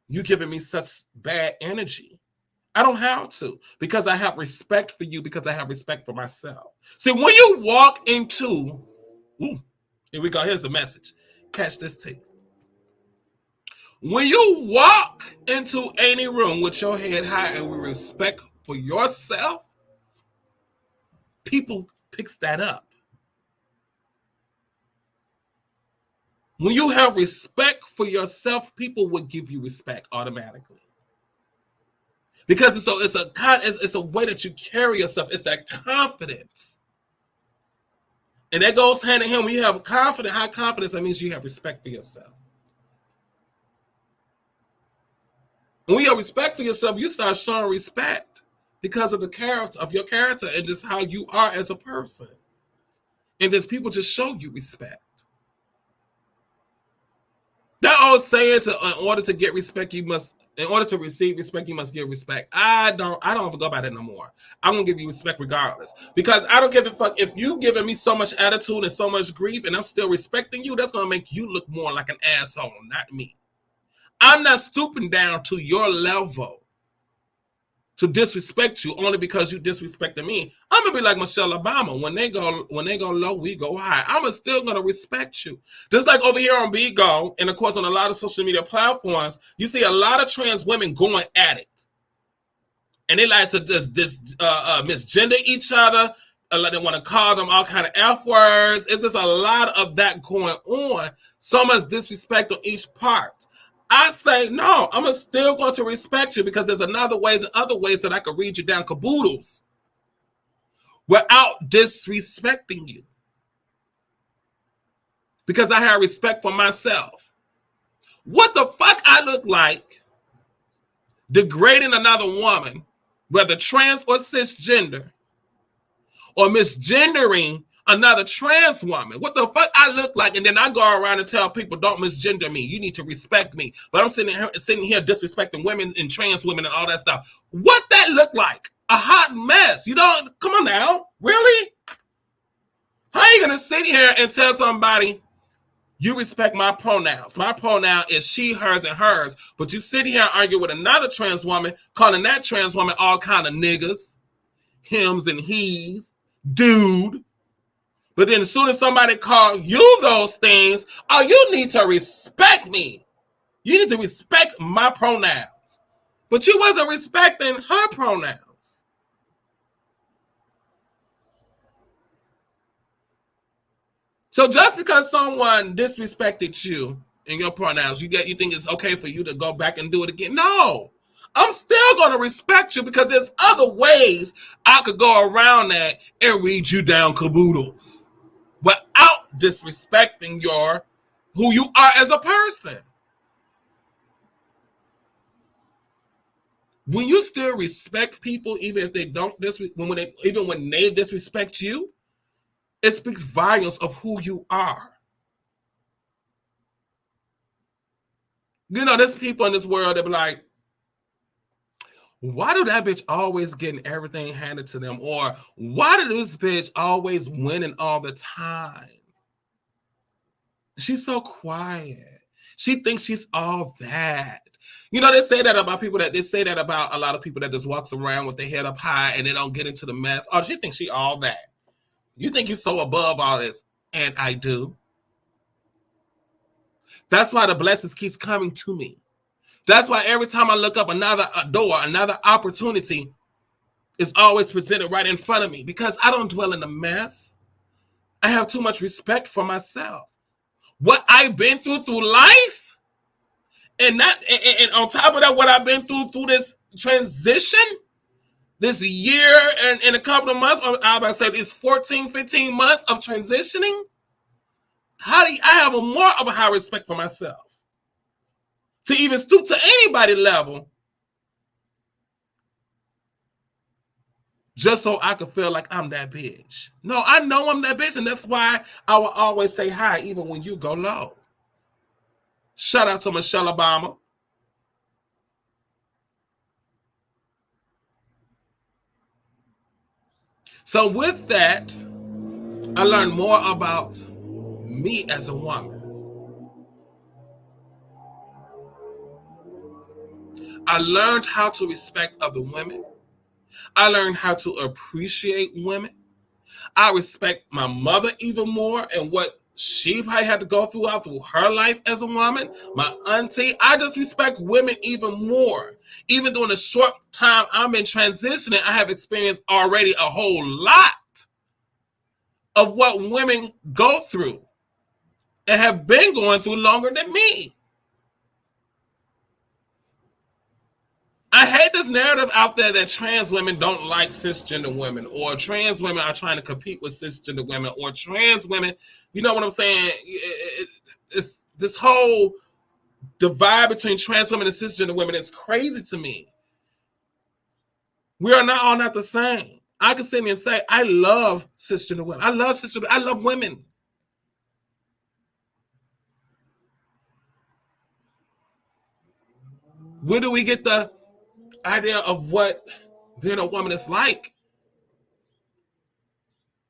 Speaker 1: you giving me such bad energy? I don't have to, because I have respect for you, because I have respect for myself. See, when you walk into, here we go, here's the message. Catch this tea. When you walk into any room with your head high and with respect for yourself, people picks that up. When you have respect for yourself, people will give you respect automatically. Because it's a way that you carry yourself. It's that confidence. And that goes hand in hand. When you have high confidence, that means you have respect for yourself. And when you have respect for yourself, you start showing respect because of the character of your character and just how you are as a person. And then people just show you respect. That old saying, in order to get respect, in order to receive respect, you must give respect. I don't ever go by that no more. I'm gonna give you respect regardless, because I don't give a fuck if you giving me so much attitude and so much grief, and I'm still respecting you. That's gonna make you look more like an asshole, not me. I'm not stooping down to your level to disrespect you only because you disrespected me. I'm gonna be like Michelle Obama. When they go low, we go high. I'm still gonna respect you. Just like over here on Bigo, and of course on a lot of social media platforms, you see a lot of trans women going at it, and they like to just misgender each other. They want to call them all kind of F words. It's just a lot of that going on. So much disrespect on each part. I say, no, I'm still going to respect you, because there's other ways that I could read you down caboodles without disrespecting you. because I have respect for myself. What the fuck I look like degrading another woman, whether trans or cisgender, or misgendering another trans woman? What the fuck I look like? And then I go around and tell people, don't misgender me. You need to respect me. But I'm sitting here disrespecting women and trans women and all that stuff. What that look like? A hot mess. You don't, come on now. Really? How are you going to sit here and tell somebody, you respect my pronouns? My pronoun is she, hers, and hers. But you sit here and argue with another trans woman, calling that trans woman all kind of niggas, hims and he's, dude. But then as soon as somebody calls you those things, oh, you need to respect me. You need to respect my pronouns. But you wasn't respecting her pronouns. So just because someone disrespected you in your pronouns, you think it's okay for you to go back and do it again? No. I'm still going to respect you because there's other ways I could go around that and read you down caboodles without disrespecting who you are as a person. When you still respect people, even if they don't even when they disrespect you, it speaks volumes of who you are. You know, there's people in this world that be like, why do that bitch always getting everything handed to them? Or why did this bitch always winning all the time? She's so quiet. She thinks she's all that. You know, they say that about a lot of people that just walks around with their head up high and they don't get into the mess. Oh, she thinks she all that. You think you're so above all this. And I do. That's why the blessings keeps coming to me. That's why every time I look up another door, another opportunity is always presented right in front of me because I don't dwell in the mess. I have too much respect for myself. What I've been through life, and on top of that, what I've been through this transition, this year and a couple of months, or I say it's 14, 15 months of transitioning. I have more of a high respect for myself to even stoop to anybody level just so I could feel like I'm that bitch. No, I know I'm that bitch, and that's why I will always stay high even when you go low. Shout out to Michelle Obama. So with that, I learned more about me as a woman. I learned how to respect other women. I learned how to appreciate women. I respect my mother even more and what she probably had to go through her life as a woman. My auntie, I just respect women even more. Even during the short time I'm in transitioning, I have experienced already a whole lot of what women go through and have been going through longer than me. I hate this narrative out there that trans women don't like cisgender women, or trans women are trying to compete with cisgender women, or trans women, you know what I'm saying? It's this whole divide between trans women and cisgender women is crazy to me. We are not all not the same. I can sit here and say, I love cisgender women. I love women. Where do we get the idea of what being a woman is like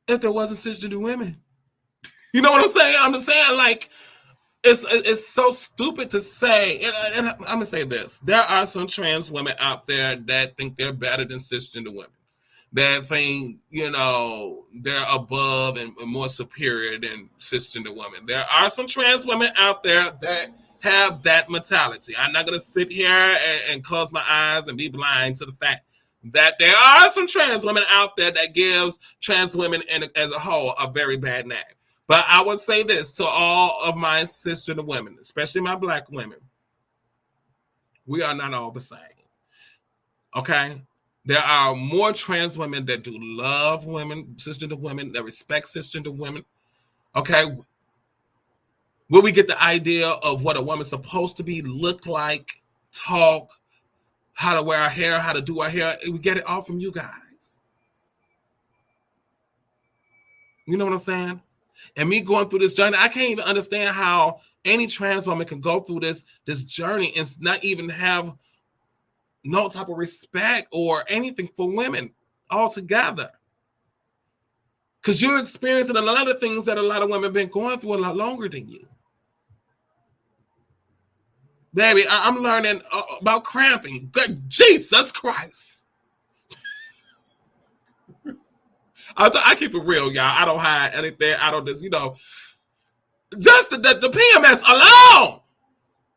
Speaker 1: if there wasn't cisgender women? You know what I'm saying? I'm just saying, like, it's so stupid to say, and I'm gonna say this: there are some trans women out there that think they're better than cisgender women, that think, you know, they're above and more superior than cisgender women. There are some trans women out there that have that mentality. I'm not gonna sit here and close my eyes and be blind to the fact that there are some trans women out there that gives trans women as a whole a very bad name. But I would say this to all of my cisgender women, especially my black women: we are not all the same. Okay? There are more trans women that do love women, cisgender women, that respect cisgender women. Okay? where we get the idea of what a woman's supposed to be, look like, talk, how to wear our hair, how to do our hair. We get it all from you guys. You know what I'm saying? And me going through this journey, I can't even understand how any trans woman can go through this journey and not even have no type of respect or anything for women altogether. Because you're experiencing a lot of things that a lot of women have been going through a lot longer than you. Baby, I'm learning about cramping. Good Jesus Christ. I keep it real, y'all. I don't hide anything. I don't just, just the PMS alone.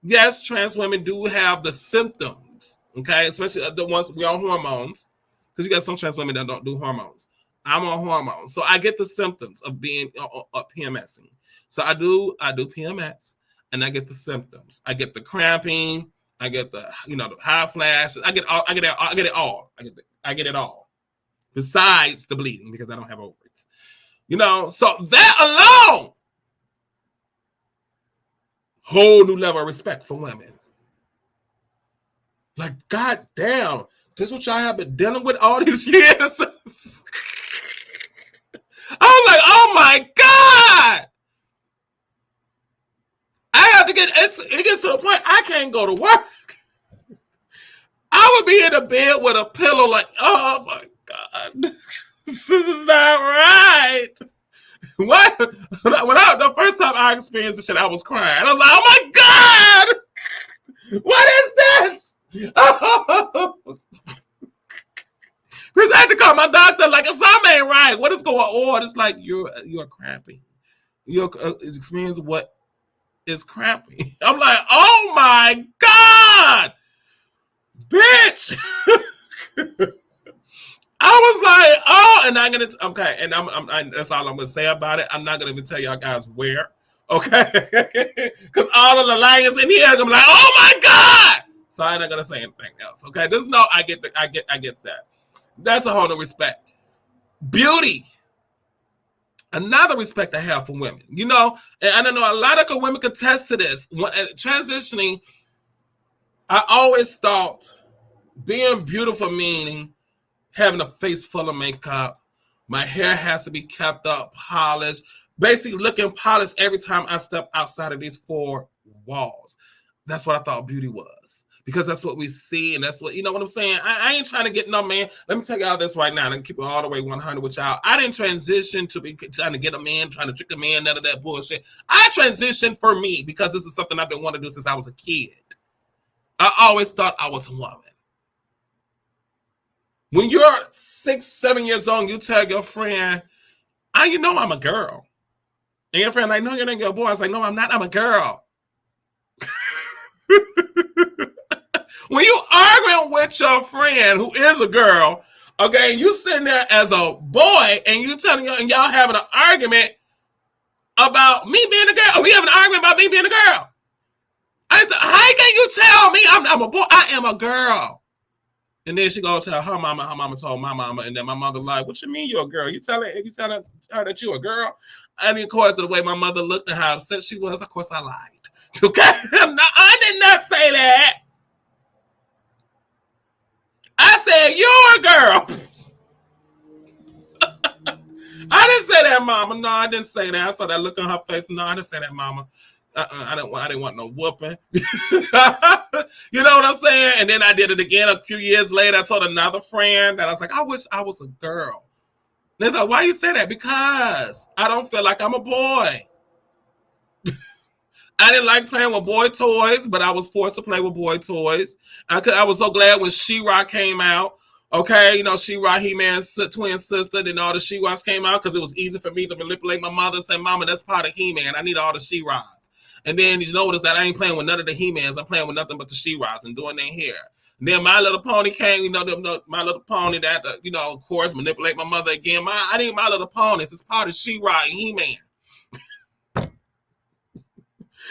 Speaker 1: Yes, trans women do have the symptoms, okay? Especially the ones we on hormones. Because you got some trans women that don't do hormones. I'm on hormones. So I get the symptoms of being PMSing. So I do PMS. And I get the symptoms. I get the cramping. I get the, the high flashes. I get it all. Besides the bleeding, because I don't have ovaries. So that alone, whole new level of respect for women. Like, God damn, this is what y'all have been dealing with all these years. I was like, oh my God. I have to it gets to the point I can't go to work. I would be in a bed with a pillow like, oh my God, this is not right. What? The first time I experienced this shit, I was crying. I was like, oh my God, what is this? Chris, I had to call my doctor, like, if something ain't right, what is going on? It's like, you're cramping. You're experiencing what is cramping. I'm like, oh my God, bitch. I was like, oh, and I'm gonna okay, and I'm that's all I'm gonna say about it. I'm not gonna even tell y'all guys where, okay? Because all of the lions in here, I'm like, oh my God. So I'm not gonna say anything else, okay? Just know I get that. That's a whole new respect. Beauty. Another respect I have for women, and I don't know, a lot of women could attest to this. When transitioning, I always thought being beautiful meaning having a face full of makeup, my hair has to be kept up, polished, basically looking polished every time I step outside of these four walls. That's what I thought beauty was. Because that's what we see, and that's what, you know what I'm saying? I ain't trying to get no man. Let me tell y'all this right now, and keep it all the way 100 with y'all. I didn't transition to be trying to get a man, trying to trick a man, none of that bullshit. I transitioned for me because this is something I've been wanting to do since I was a kid. I always thought I was a woman. When you're 6, 7 years old, you tell your friend, I'm a girl. And your friend like, no, you're not a boy. I was like, no, I'm not. I'm a girl. When you arguing with your friend who is a girl, okay, you sitting there as a boy and you telling y'all having an argument about me being a girl. We having an argument about me being a girl. I said, how can you tell me I'm a boy? I am a girl. And then she go tell her mama told my mama, and then my mother like, what you mean you're a girl? You telling her that you a girl? And of course, the way my mother looked at how upset she was, of course I lied. Okay? No, I did not say that. I said, you're a girl. I didn't say that, mama. No, I didn't say that. I saw that look on her face. No, I didn't say that, mama. I didn't want no whooping. You know what I'm saying? And then I did it again a few years later. I told another friend that I was like, I wish I was a girl. And they like, why you say that? Because I don't feel like I'm a boy. I didn't like playing with boy toys, but I was forced to play with boy toys. I was so glad when She-Ra came out. Okay, She-Ra, He-Man's twin sister, then all the She-Ras came out because it was easy for me to manipulate my mother and say, Mama, that's part of He-Man. I need all the She-Ras. And then you notice that I ain't playing with none of the He-Mans. I'm playing with nothing but the She-Ras and doing their hair. And then My Little Pony came, My Little Pony that, of course, manipulate my mother again. I need My Little Ponies. It's part of She-Ra and He-Man.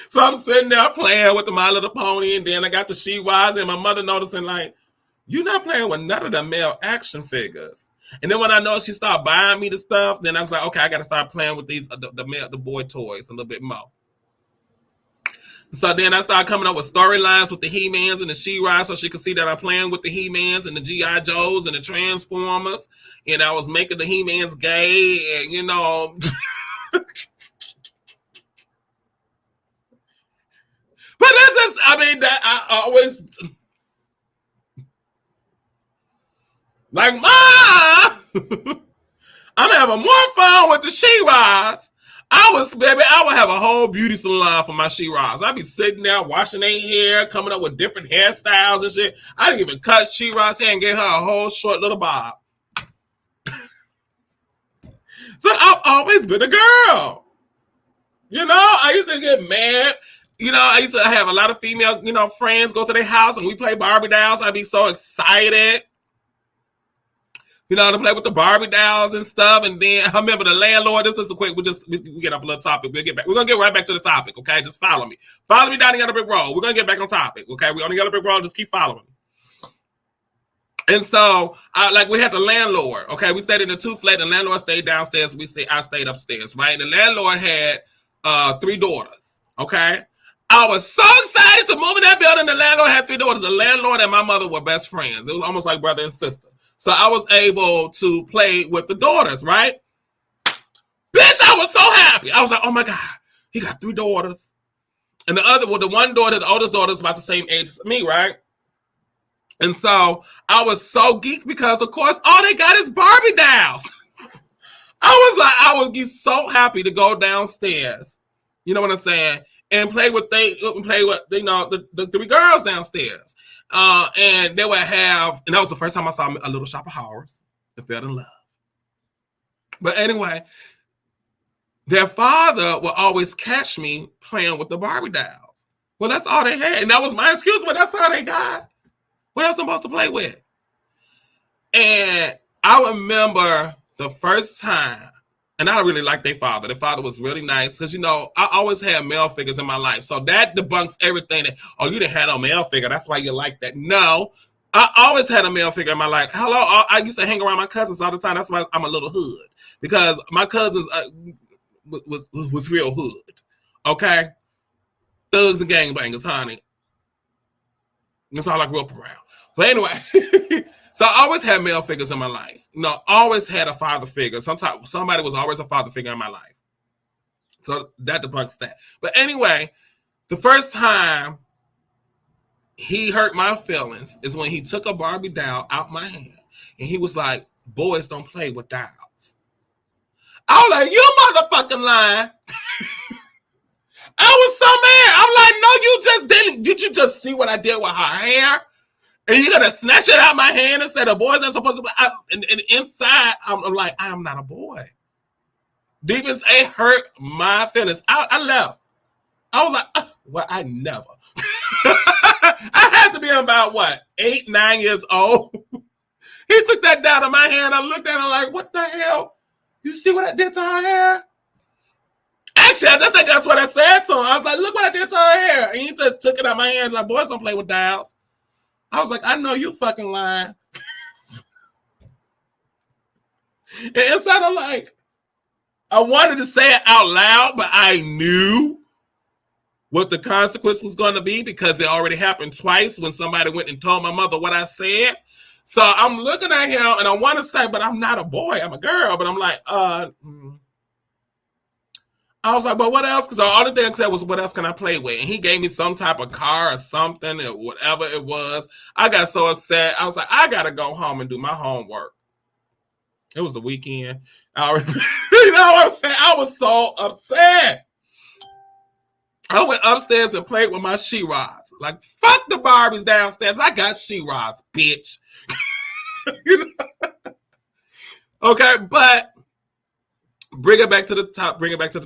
Speaker 1: So I'm sitting there playing with the My Little Pony, and then I got the She-Ras, and my mother noticing, like, you're not playing with none of the male action figures. And then when I know she started buying me the stuff, then I was like, okay, I got to start playing with these the boy toys a little bit more. So then I started coming up with storylines with the He-Mans and the She-Ras so she could see that I'm playing with the He-Mans and the G.I. Joes and the Transformers. And I was making the He-Mans gay and, you know. But that's just, I mean, that I always, like, Ma! I'm having more fun with the She-Ras. I would have a whole beauty salon for my She-Ras. I'd be sitting there washing their hair, coming up with different hairstyles and shit. I didn't even cut She-Ra's hair and gave her a whole short little bob. So I've always been a girl. You know, I used to get mad. You know, I used to have a lot of female, you know, friends go to their house and we play Barbie dolls. I'd be so excited. You know, to play with the Barbie dolls and stuff. And then I remember the landlord. This is a quick, we get off a little topic. We'll get back. We're going to get right back to the topic, okay? Just follow me. Follow me down the Yellow Brick Road. We're going to get back on topic, okay? We're on the Yellow Brick Road. Just keep following me. And so, we had the landlord, okay? We stayed in the 2-flat. The landlord stayed downstairs. I stayed upstairs, right? The landlord had 3 daughters, okay? I was so excited to move in that building. The landlord had 3 daughters. The landlord and my mother were best friends. It was almost like brother and sister. So I was able to play with the daughters, right? Bitch, I was so happy. I was like, oh my God, he got 3 daughters. And the one daughter, the oldest daughter is about the same age as me, right? And so I was so geeked because, of course, all they got is Barbie dolls. I would be so happy to go downstairs. You know what I'm saying? And play with you know, the 3 girls downstairs. And they would have, and that was the first time I saw a Little Shop of Horrors and fell in love. But anyway, their father would always catch me playing with the Barbie dolls. Well, that's all they had. And that was my excuse, but that's all they got. What else am I supposed to play with? And I remember the first time, and I really liked their father. Their father was really nice because, you know, I always had male figures in my life. So that debunks everything that, oh, you didn't have no male figure. That's why you like that. No, I always had a male figure in my life. Hello, I used to hang around my cousins all the time. That's why I'm a little hood. Because my cousins was real hood. Okay? Thugs and gangbangers, honey. That's all I grew up around. But anyway, so I always had male figures in my life. You know, always had a father figure. Sometimes somebody was always a father figure in my life. So that debunks that. But anyway, the first time he hurt my feelings is when he took a Barbie doll out my hand and he was like, boys don't play with dolls. I was like, you motherfucking lying. I was so mad. I'm like, no, you just didn't. Did you just see what I did with her hair? And you're going to snatch it out my hand and say the boys are supposed to be. And inside, I'm like, I am not a boy. Deep as it hurt my feelings. I left. I was like, well, I never. I had to be about, 8, 9 years old. He took that down to my hand. I looked at him like, what the hell? You see what I did to her hair? Actually, I just think that's what I said to him. I was like, look what I did to her hair. And he just took it out of my hand like, boys don't play with dolls. I was like, I know you fucking lying. And inside I'm like, I wanted to say it out loud, but I knew what the consequence was going to be because it already happened twice when somebody went and told my mother what I said. So I'm looking at him and I want to say, but I'm not a boy, I'm a girl. But I'm like, I was like, but what else? Because the only thing I said was, what else can I play with? And he gave me some type of car or something or whatever it was. I got so upset. I was like, I got to go home and do my homework. It was the weekend. You know what I'm saying? I was so upset. I went upstairs and played with my She-Ras. Like, fuck the Barbies downstairs. I got She-Ras, bitch. You know? Okay, but bring it back to the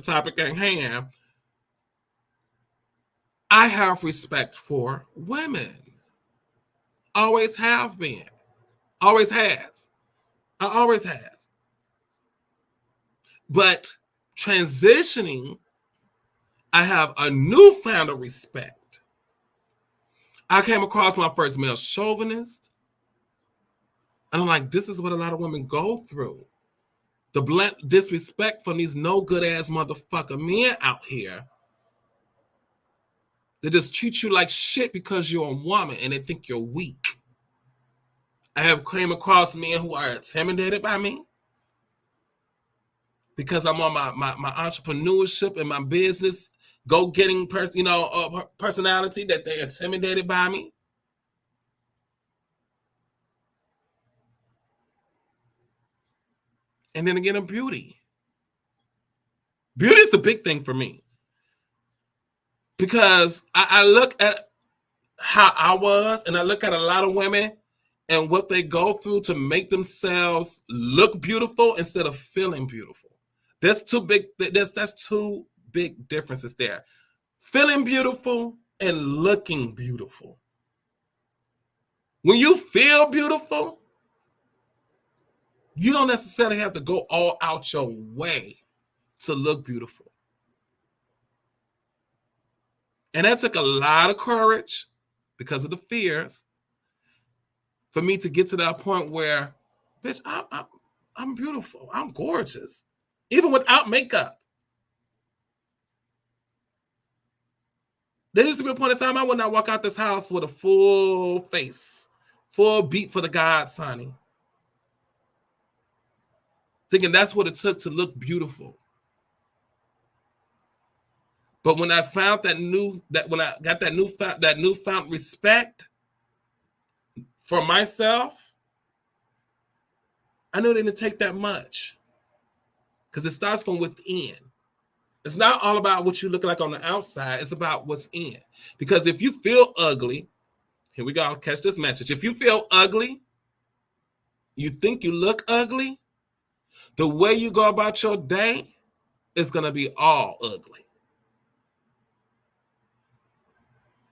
Speaker 1: topic at hand. I have respect for women. Always have been. Always has. I always has. But transitioning, I have a newfound respect. I came across my first male chauvinist. And I'm like, this is what a lot of women go through. The blunt disrespect from these no good ass motherfucker men out here They just treat you like shit because you're a woman and they think you're weak. I have came across men who are intimidated by me because I'm on my entrepreneurship and my business go-getting personality, that they're intimidated by me. And then again, beauty. Beauty is the big thing for me. Because I look at how I was, and I look at a lot of women and what they go through to make themselves look beautiful instead of feeling beautiful. That's two big differences there. Feeling beautiful and looking beautiful. When you feel beautiful, you don't necessarily have to go all out your way to look beautiful. And that took a lot of courage because of the fears for me to get to that point where, bitch, I'm beautiful. I'm gorgeous. Even without makeup. There used to be a point in time I would not walk out this house with a full face, full beat for the gods, honey. Thinking that's what it took to look beautiful. But when I found when I got that newfound respect for myself, I knew it didn't take that much. Because it starts from within. It's not all about what you look like on the outside. It's about what's in. Because if you feel ugly, here we go, I'll catch this message. If you feel ugly, you think you look ugly, the way you go about your day is going to be all ugly.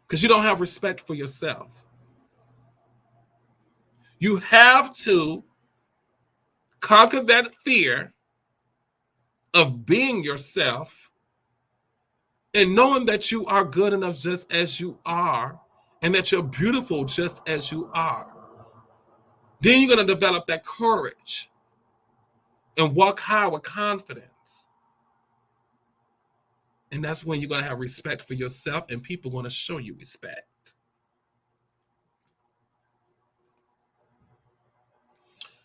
Speaker 1: Because you don't have respect for yourself. You have to conquer that fear of being yourself and knowing that you are good enough just as you are and that you're beautiful just as you are. Then you're going to develop that courage and walk high with confidence. And that's when you're going to have respect for yourself and people are going to show you respect.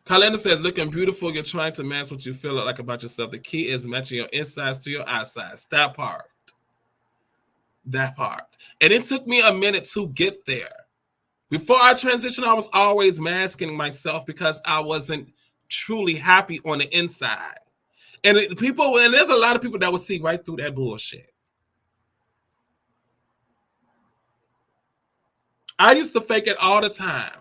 Speaker 1: Kalenda says, looking beautiful, you're trying to match what you feel like about yourself. The key is matching your insides to your outsides. That part. And it took me a minute to get there. Before I transitioned, I was always masking myself because I wasn't truly happy on the inside. And there's a lot of people that will see right through that bullshit. I used to fake it all the time.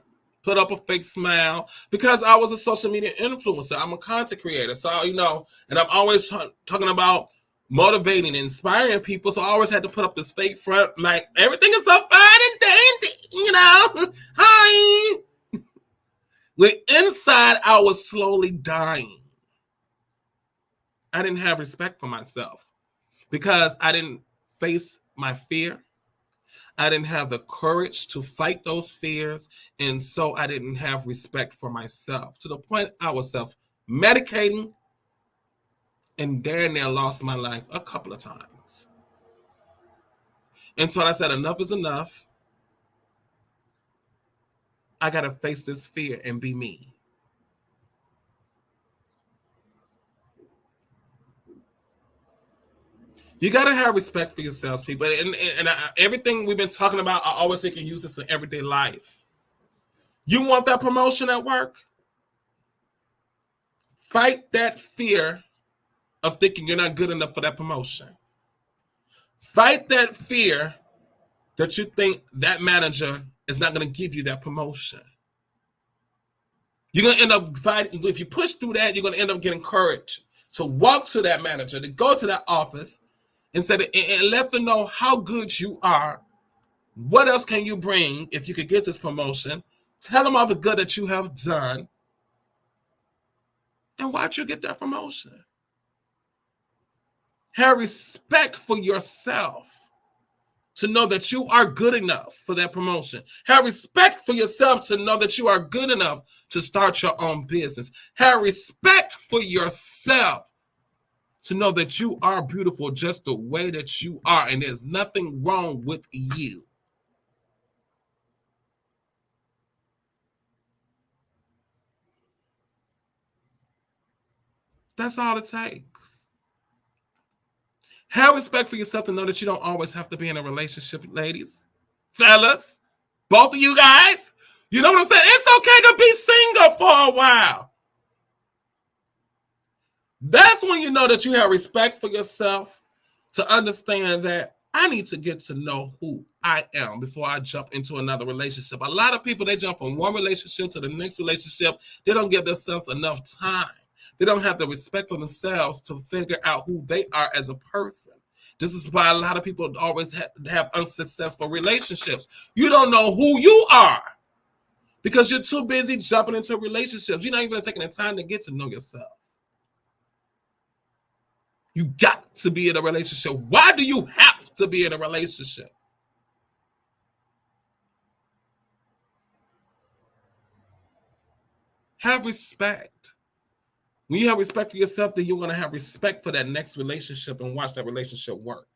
Speaker 1: Put up a fake smile because I was a social media influencer. I'm a content creator. So, and I'm always talking about motivating, inspiring people. So I always had to put up this fake front, like everything is so fine and dandy, hi. When inside I was slowly dying. I didn't have respect for myself because I didn't face my fear. I didn't have the courage to fight those fears, and so I didn't have respect for myself to the point I was self-medicating and damn near lost my life a couple of times. And so I said, enough is enough. I got to face this fear and be me. You got to have respect for yourselves, people. And everything we've been talking about, I always think you can use this in everyday life. You want that promotion at work? Fight that fear of thinking you're not good enough for that promotion. Fight that fear that you think that manager is not going to give you that promotion. You're going to end up fighting. If you push through that, you're going to end up getting courage to walk to that manager, to go to that office, and let them know how good you are. What else can you bring if you could get this promotion? Tell them all the good that you have done. And why'd you get that promotion? Have respect for yourself to know that you are good enough for that promotion. Have respect for yourself to know that you are good enough to start your own business. Have respect for yourself to know that you are beautiful just the way that you are, and there's nothing wrong with you. That's all it takes. Have respect for yourself to know that you don't always have to be in a relationship, ladies, fellas, both of you guys. You know what I'm saying? It's okay to be single for a while. That's when you know that you have respect for yourself, to understand that I need to get to know who I am before I jump into another relationship. A lot of people, they jump from one relationship to the next relationship. They don't give themselves enough time. They don't have the respect for themselves to figure out who they are as a person. This is why a lot of people always have unsuccessful relationships. You don't know who you are because you're too busy jumping into relationships. You're not even taking the time to get to know yourself. You got to be in a relationship. Why do you have to be in a relationship? Have respect. When you have respect for yourself, then you're going to have respect for that next relationship and watch that relationship work.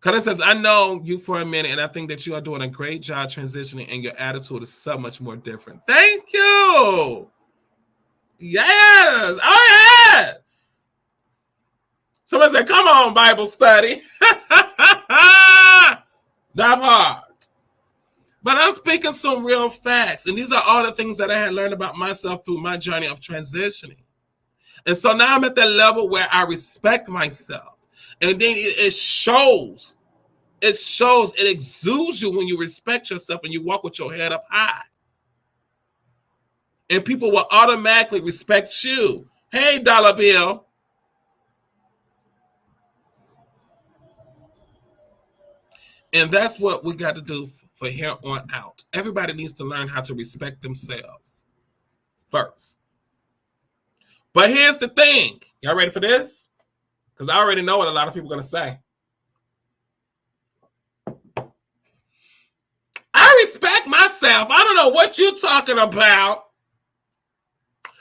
Speaker 1: Connor says, I know you for a minute, and I think that you are doing a great job transitioning, and your attitude is so much more different. Thank you. Yes. Oh, yes. Someone said, come on, Bible study. That hard. But I'm speaking some real facts. And these are all the things that I had learned about myself through my journey of transitioning. And so now I'm at that level where I respect myself. And then it shows. It shows. It exudes you when you respect yourself and you walk with your head up high. And people will automatically respect you. Hey, Dollar Bill. And that's what we got to do for here on out. Everybody needs to learn how to respect themselves first. But here's the thing. Y'all ready for this? Because I already know what a lot of people are going to say. I respect myself. I don't know what you're talking about.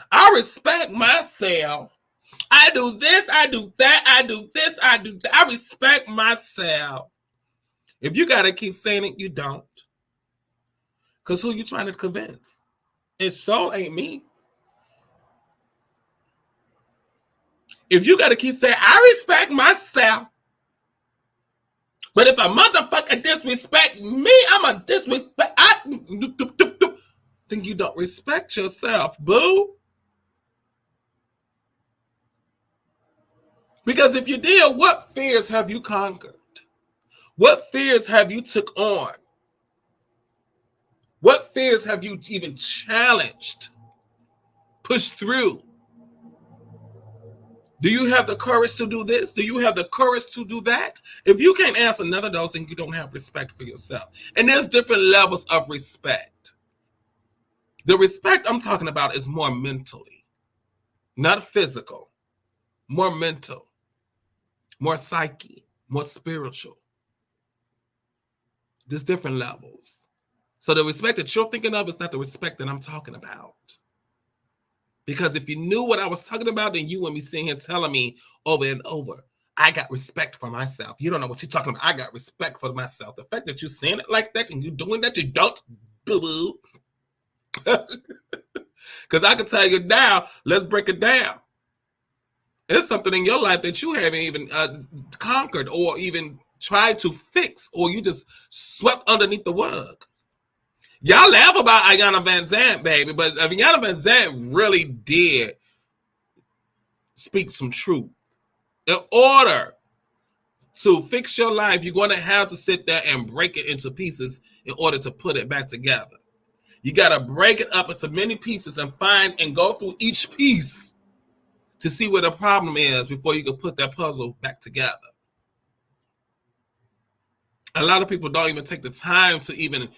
Speaker 1: I respect myself. I do this, I do that, I do this, I do that. I respect myself. If you got to keep saying it, you don't. Because who you trying to convince? It sure ain't me. If you got to keep saying, I respect myself, but if a motherfucker disrespect me, I'm a disrespect. Then you don't respect yourself, boo. Because if you did, what fears have you conquered? What fears have you took on? What fears have you even challenged, pushed through? Do you have the courage to do this? Do you have the courage to do that? If you can't answer none of those, then you don't have respect for yourself. And there's different levels of respect. The respect I'm talking about is more mentally, not physical, more mental, more psyche, more spiritual. There's different levels. So the respect that you're thinking of is not the respect that I'm talking about. Because if you knew what I was talking about, then you wouldn't be sitting here telling me over and over, I got respect for myself. You don't know what you're talking about. I got respect for myself. The fact that you're saying it like that and you're doing that, you don't, boo-boo. Because I can tell you now, let's break it down. It's something in your life that you haven't even conquered or even tried to fix, or you just swept underneath the rug. Y'all laugh about Ayanna Van Zandt, baby, but Ayanna Van Zandt really did speak some truth. In order to fix your life, you're going to have to sit there and break it into pieces in order to put it back together. You got to break it up into many pieces and find and go through each piece to see where the problem is before you can put that puzzle back together. A lot of people don't even take the time to even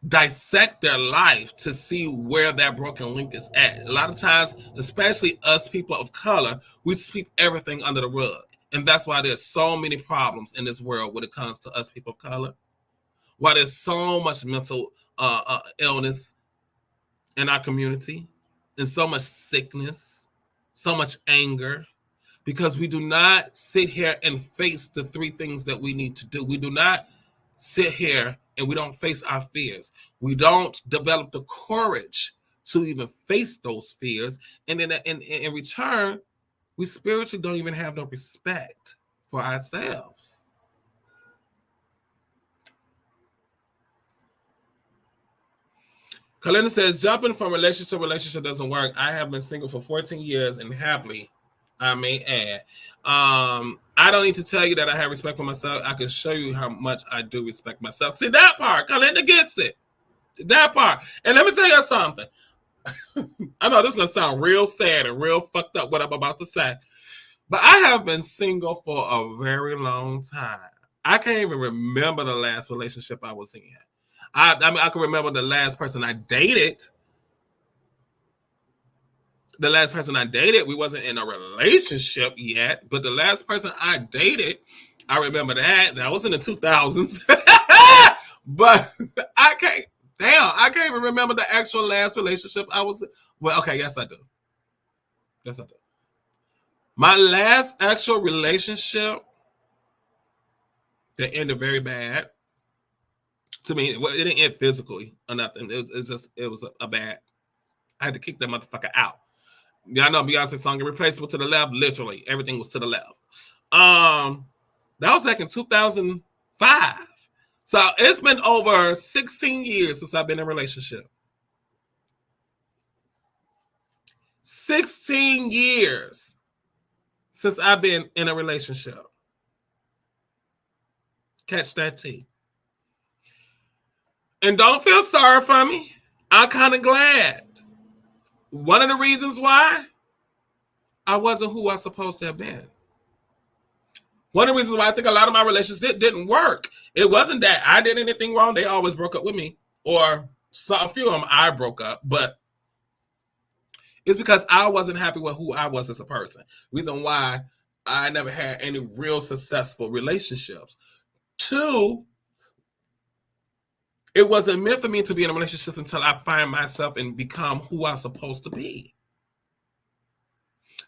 Speaker 1: dissect their life to see where that broken link is at. A lot of times, especially us people of color, we sweep everything under the rug. And that's why there's so many problems in this world when it comes to us people of color. Why there's so much mental illness in our community and so much sickness, so much anger, because we do not sit here and face the 3 things that we need to do. We do not sit here and we don't face our fears. We don't develop the courage to even face those fears. And then in return, we spiritually don't even have no respect for ourselves. Kalinda says, jumping from relationship to relationship doesn't work. I have been single for 14 years and happily, I may add. I don't need to tell you that I have respect for myself. I can show you how much I do respect myself. See, that part, Kalinda gets it. That part. And let me tell you something. I know this is going to sound real sad and real fucked up what I'm about to say, but I have been single for a very long time. I can't even remember the last relationship I was in. I mean, I can remember the last person I dated. The last person I dated, we wasn't in a relationship yet, but the last person I dated, I remember that. That was in the 2000s. But I can't even remember the actual last relationship I was in. Well, okay, yes, I do. Yes, I do. My last actual relationship that ended very bad, to me, it didn't end physically or nothing. It was a bad. I had to kick that motherfucker out. Y'all know Beyonce's song "Irreplaceable" to the left. Literally, everything was to the left. That was back in 2005. So it's been over 16 years since I've been in a relationship. 16 years since I've been in a relationship. Catch that tea. And don't feel sorry for me. I'm kind of glad. One of the reasons why I wasn't who I was supposed to have been. One of the reasons why I think a lot of my relationships didn't work. It wasn't that I did anything wrong. They always broke up with me. Or a few of them I broke up. But it's because I wasn't happy with who I was as a person. Reason why I never had any real successful relationships. 2, it wasn't meant for me to be in a relationship until I find myself and become who I'm supposed to be.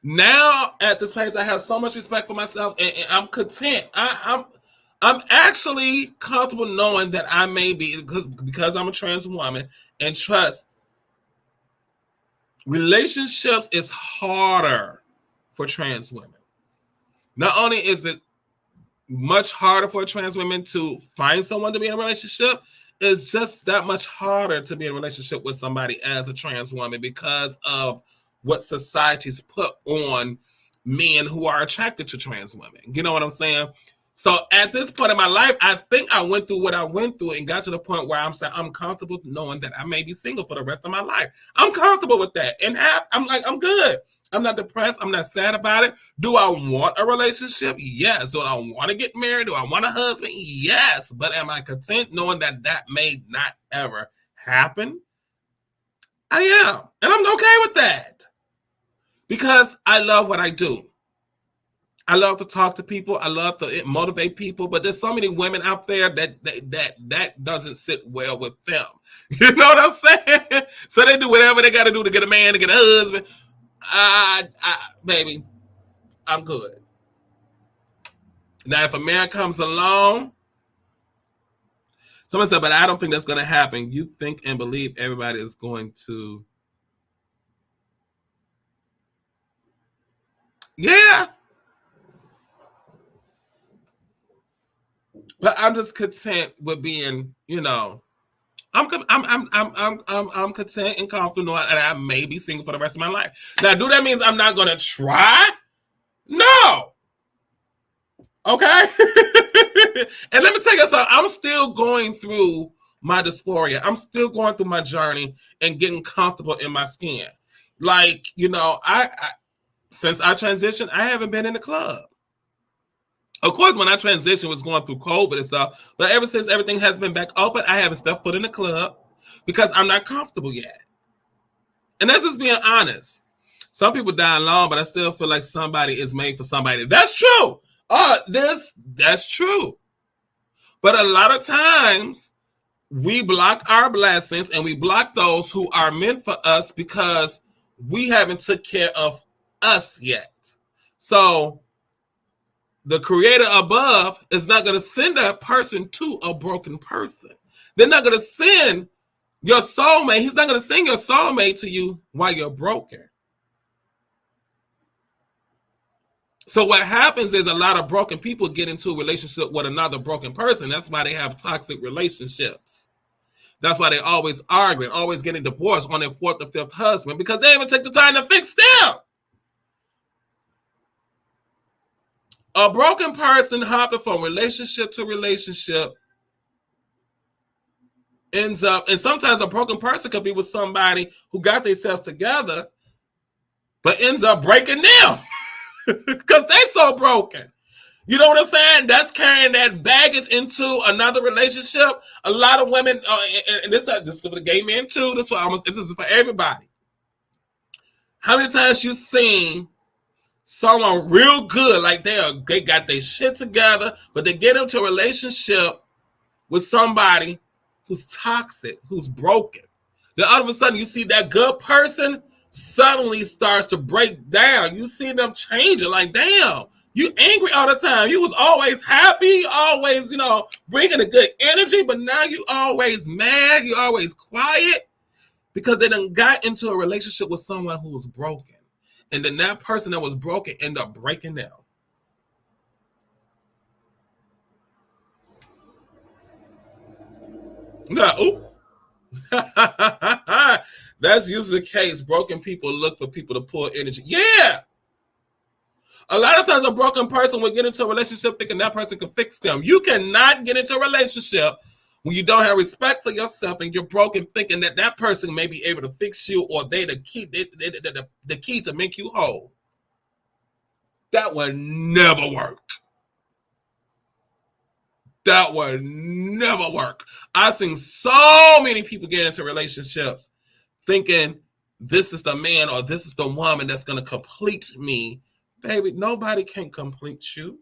Speaker 1: Now at this place, I have so much respect for myself, and I'm content. I'm actually comfortable knowing that I may be, because I'm a trans woman, and trust, relationships is harder for trans women. Not only is it much harder for trans women to find someone to be in a relationship, it's just that much harder to be in a relationship with somebody as a trans woman because of what society's put on men who are attracted to trans women. You know what I'm saying? So at this point in my life, I think I went through what I went through and got to the point where I'm saying I'm comfortable knowing that I may be single for the rest of my life. I'm comfortable with that. And I'm good. I'm not depressed. I'm not sad about it. Do I want a relationship? Yes. Do I want to get married? Do I want a husband? Yes. But am I content knowing that that may not ever happen? I am. And I'm okay with that. Because I love what I do. I love to talk to people. I love to motivate people. But there's so many women out there that doesn't sit well with them. You know what I'm saying? So they do whatever they got to do to get a man, to get a husband. Baby, I'm good. Now, if a man comes along, someone said, but I don't think that's going to happen. You think and believe everybody is going to. Yeah. But I'm just content with being, I'm content and comfortable knowing that I may be single for the rest of my life. Now, do that mean I'm not going to try? No. Okay? And let me tell you something. I'm still going through my dysphoria. I'm still going through my journey and getting comfortable in my skin. Like, I since I transitioned, I haven't been in the club. Of course, when I transitioned, was going through COVID and stuff. But ever since everything has been back open, I haven't stepped foot in the club because I'm not comfortable yet. And that's just being honest. Some people die alone, but I still feel like somebody is made for somebody. That's true. That's true. But a lot of times, we block our blessings and we block those who are meant for us because we haven't took care of us yet. So the creator above is not going to send that person to a broken person. They're not going to send your soulmate. He's not going to send your soulmate to you while you're broken. So what happens is a lot of broken people get into a relationship with another broken person. That's why they have toxic relationships. That's why they always arguing, always getting divorced on their fourth or fifth husband, because they even take the time to fix them. A broken person hopping from relationship to relationship ends up, and sometimes a broken person could be with somebody who got themselves together, but ends up breaking them because they so broken. You know what I'm saying? That's carrying that baggage into another relationship. A lot of women, and this is just for the gay men too. This is for everybody. How many times you seen someone real good, like they got their shit together, but they get into a relationship with somebody who's toxic, who's broken. Then all of a sudden you see that good person suddenly starts to break down. You see them changing, like, damn, you angry all the time. You was always happy, always, bringing a good energy, but now you always mad, you always quiet, because they done got into a relationship with someone who was broken. And then that person that was broken ended up breaking them. No. That's usually the case. Broken people look for people to pull energy. Yeah. A lot of times a broken person will get into a relationship thinking that person can fix them. You cannot get into a relationship when you don't have respect for yourself and you're broken, thinking that person may be able to fix you, or they the key to make you whole. That would never work. That would never work. I've seen so many people get into relationships thinking this is the man or this is the woman that's going to complete me. Baby, nobody can complete you.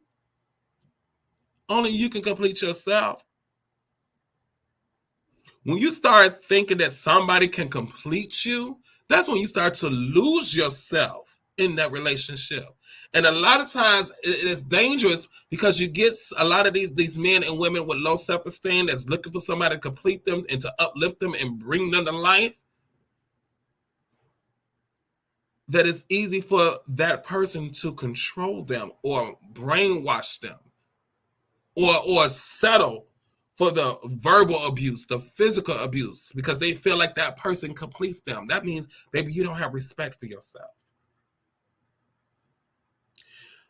Speaker 1: Only you can complete yourself. When you start thinking that somebody can complete you, that's when you start to lose yourself in that relationship. And a lot of times it's dangerous because you get a lot of these men and women with low self-esteem that's looking for somebody to complete them and to uplift them and bring them to life. That it's easy for that person to control them or brainwash them or settle for the verbal abuse, the physical abuse, because they feel like that person completes them. That means, baby, you don't have respect for yourself.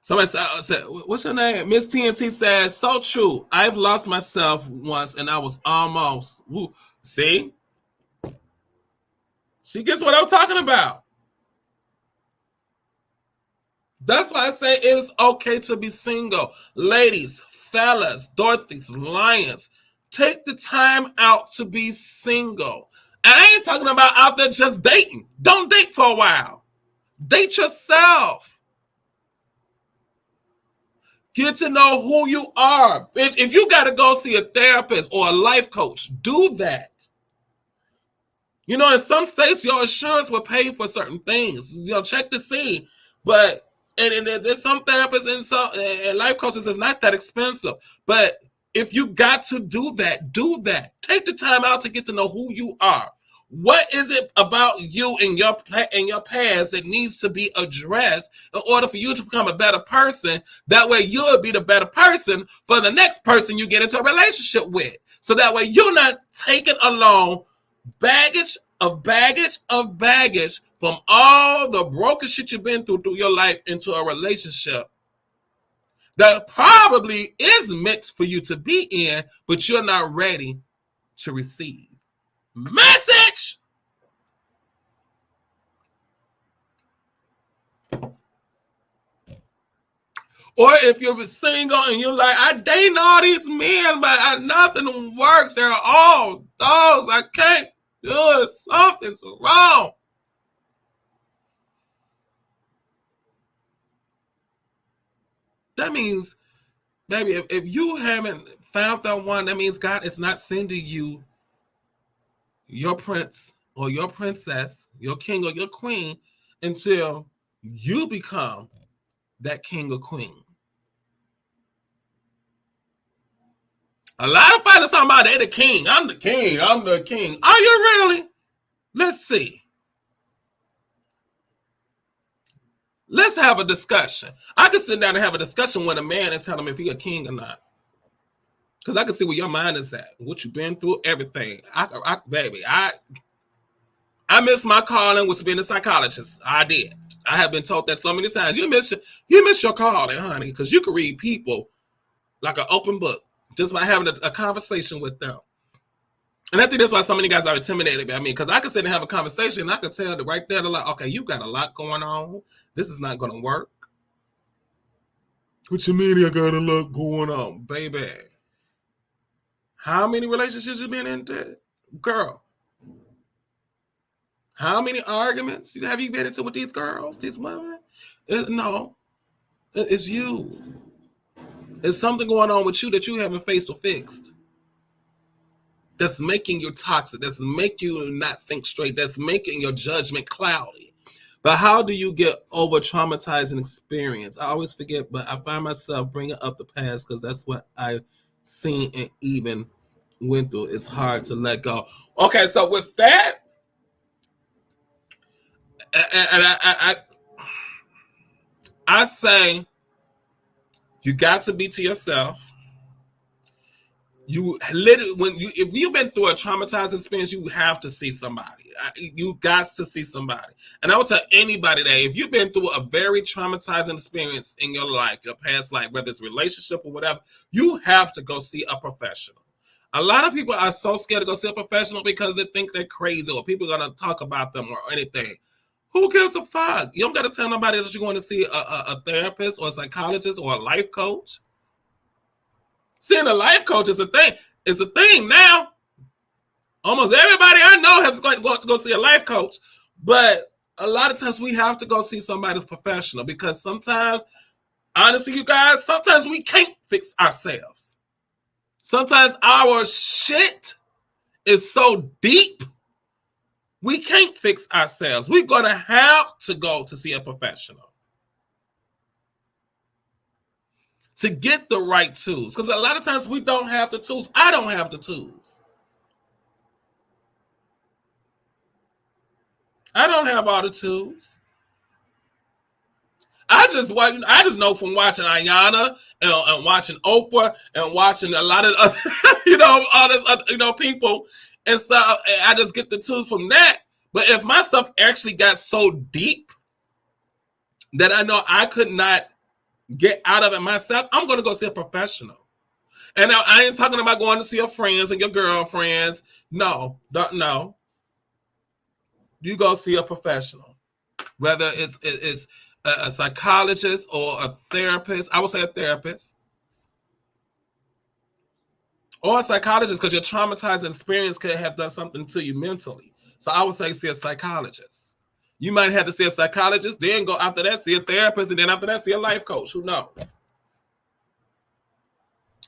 Speaker 1: Somebody said, what's your name? Miss TNT says, so true. I've lost myself once and I was almost, see? She gets what I'm talking about. That's why I say it is okay to be single. Ladies, fellas, Dorothies, lions, take the time out to be single. And I ain't talking about out there just dating. Don't date for a while. Date yourself. Get to know who you are. If you got to go see a therapist or a life coach, do that. In some states, your insurance will pay for certain things. Check to see. But and there's some therapists and life coaches is not that expensive. But if you got to do that, do that. Take the time out to get to know who you are. What is it about you and your past that needs to be addressed in order for you to become a better person? That way you'll be the better person for the next person you get into a relationship with. So that way you're not taking along baggage from all the broken shit you've been through your life into a relationship that probably is meant for you to be in, but you're not ready to receive. Message! Or if you're single and you're like, I date all these men, but nothing works. They're all dogs. I can't do it. Something's wrong. That means, baby, if you haven't found that one, that means God is not sending you your prince or your princess, your king or your queen, until you become that king or queen. A lot of fighters talking about they're the king. I'm the king. I'm the king. Are you really? Let's see. Let's have a discussion. I can sit down and have a discussion with a man and tell him if he's a king or not. Because I can see where your mind is at, what you've been through, everything. Baby, I miss my calling, was being a psychologist. I did. I have been told that so many times. You miss your calling, honey, because you can read people like an open book just by having a conversation with them. And I think that's why so many guys are intimidated by me, because I can sit and have a conversation and I can tell that right there, like, okay, you got a lot going on. This is not going to work. What you mean I got a lot going on, baby? How many relationships you been into? Girl. How many arguments have you been into with these girls, these women? No. It's you. There's something going on with you that you haven't faced or fixed. That's making you toxic. That's making you not think straight. That's making your judgment cloudy. But how do you get over traumatizing experience? I always forget, but I find myself bringing up the past because that's what I've seen and even went through. It's hard to let go. Okay, so with that, and I say you got to be to yourself. You literally, if you've been through a traumatizing experience, you have to see somebody. You got to see somebody. And I would tell anybody that if you've been through a very traumatizing experience in your life, your past life, whether it's a relationship or whatever, you have to go see a professional. A lot of people are so scared to go see a professional because they think they're crazy or people are going to talk about them or anything. Who gives a fuck? You don't got to tell nobody that you're going to see a therapist or a psychologist or a life coach. Seeing a life coach is a thing. It's a thing now. Almost everybody I know has going to go see a life coach. But a lot of times we have to go see somebody's professional because sometimes, honestly, you guys, sometimes we can't fix ourselves. Sometimes our shit is so deep, we can't fix ourselves. We're going to have to go to see a professional to get the right tools. Because a lot of times we don't have the tools. I don't have the tools. I don't have all the tools. I just know from watching Ayana and watching Oprah and watching a lot of other, all this other, people and stuff. I just get the tools from that. But if my stuff actually got so deep that I know I could not get out of it myself, I'm going to go see a professional. And now I ain't talking about going to see your friends and your girlfriends. No. You go see a professional, whether it's a psychologist or a therapist. I would say a therapist or a psychologist because your traumatizing experience could have done something to you mentally. So I would say see a psychologist. You might have to see a psychologist, then go after that, see a therapist, and then after that, see a life coach. Who knows?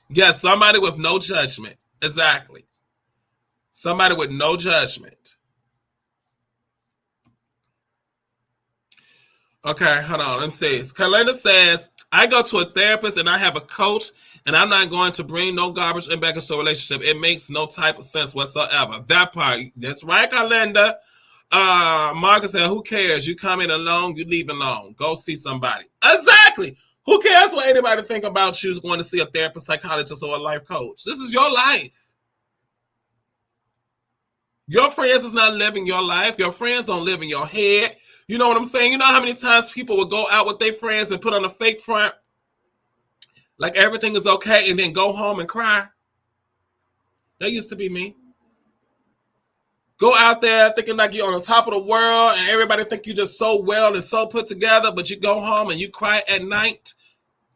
Speaker 1: Yes, somebody with no judgment. Exactly. Somebody with no judgment. Okay, hold on. Let me see. Kalenda says, I go to a therapist and I have a coach, and I'm not going to bring no garbage in back into a relationship. It makes no type of sense whatsoever. That part, that's right, Kalenda. Marcus said, who cares? You come in alone, you leave alone. Go see somebody. Exactly. Who cares what anybody think about you going to see a therapist, psychologist, or a life coach? This is your life. Your friends is not living your life. Your friends don't live in your head. You know what I'm saying? You know how many times people will go out with their friends and put on a fake front like everything is okay and then go home and cry? That used to be me. Go out there thinking like you're on the top of the world and everybody think you're just so well and so put together, but you go home and you cry at night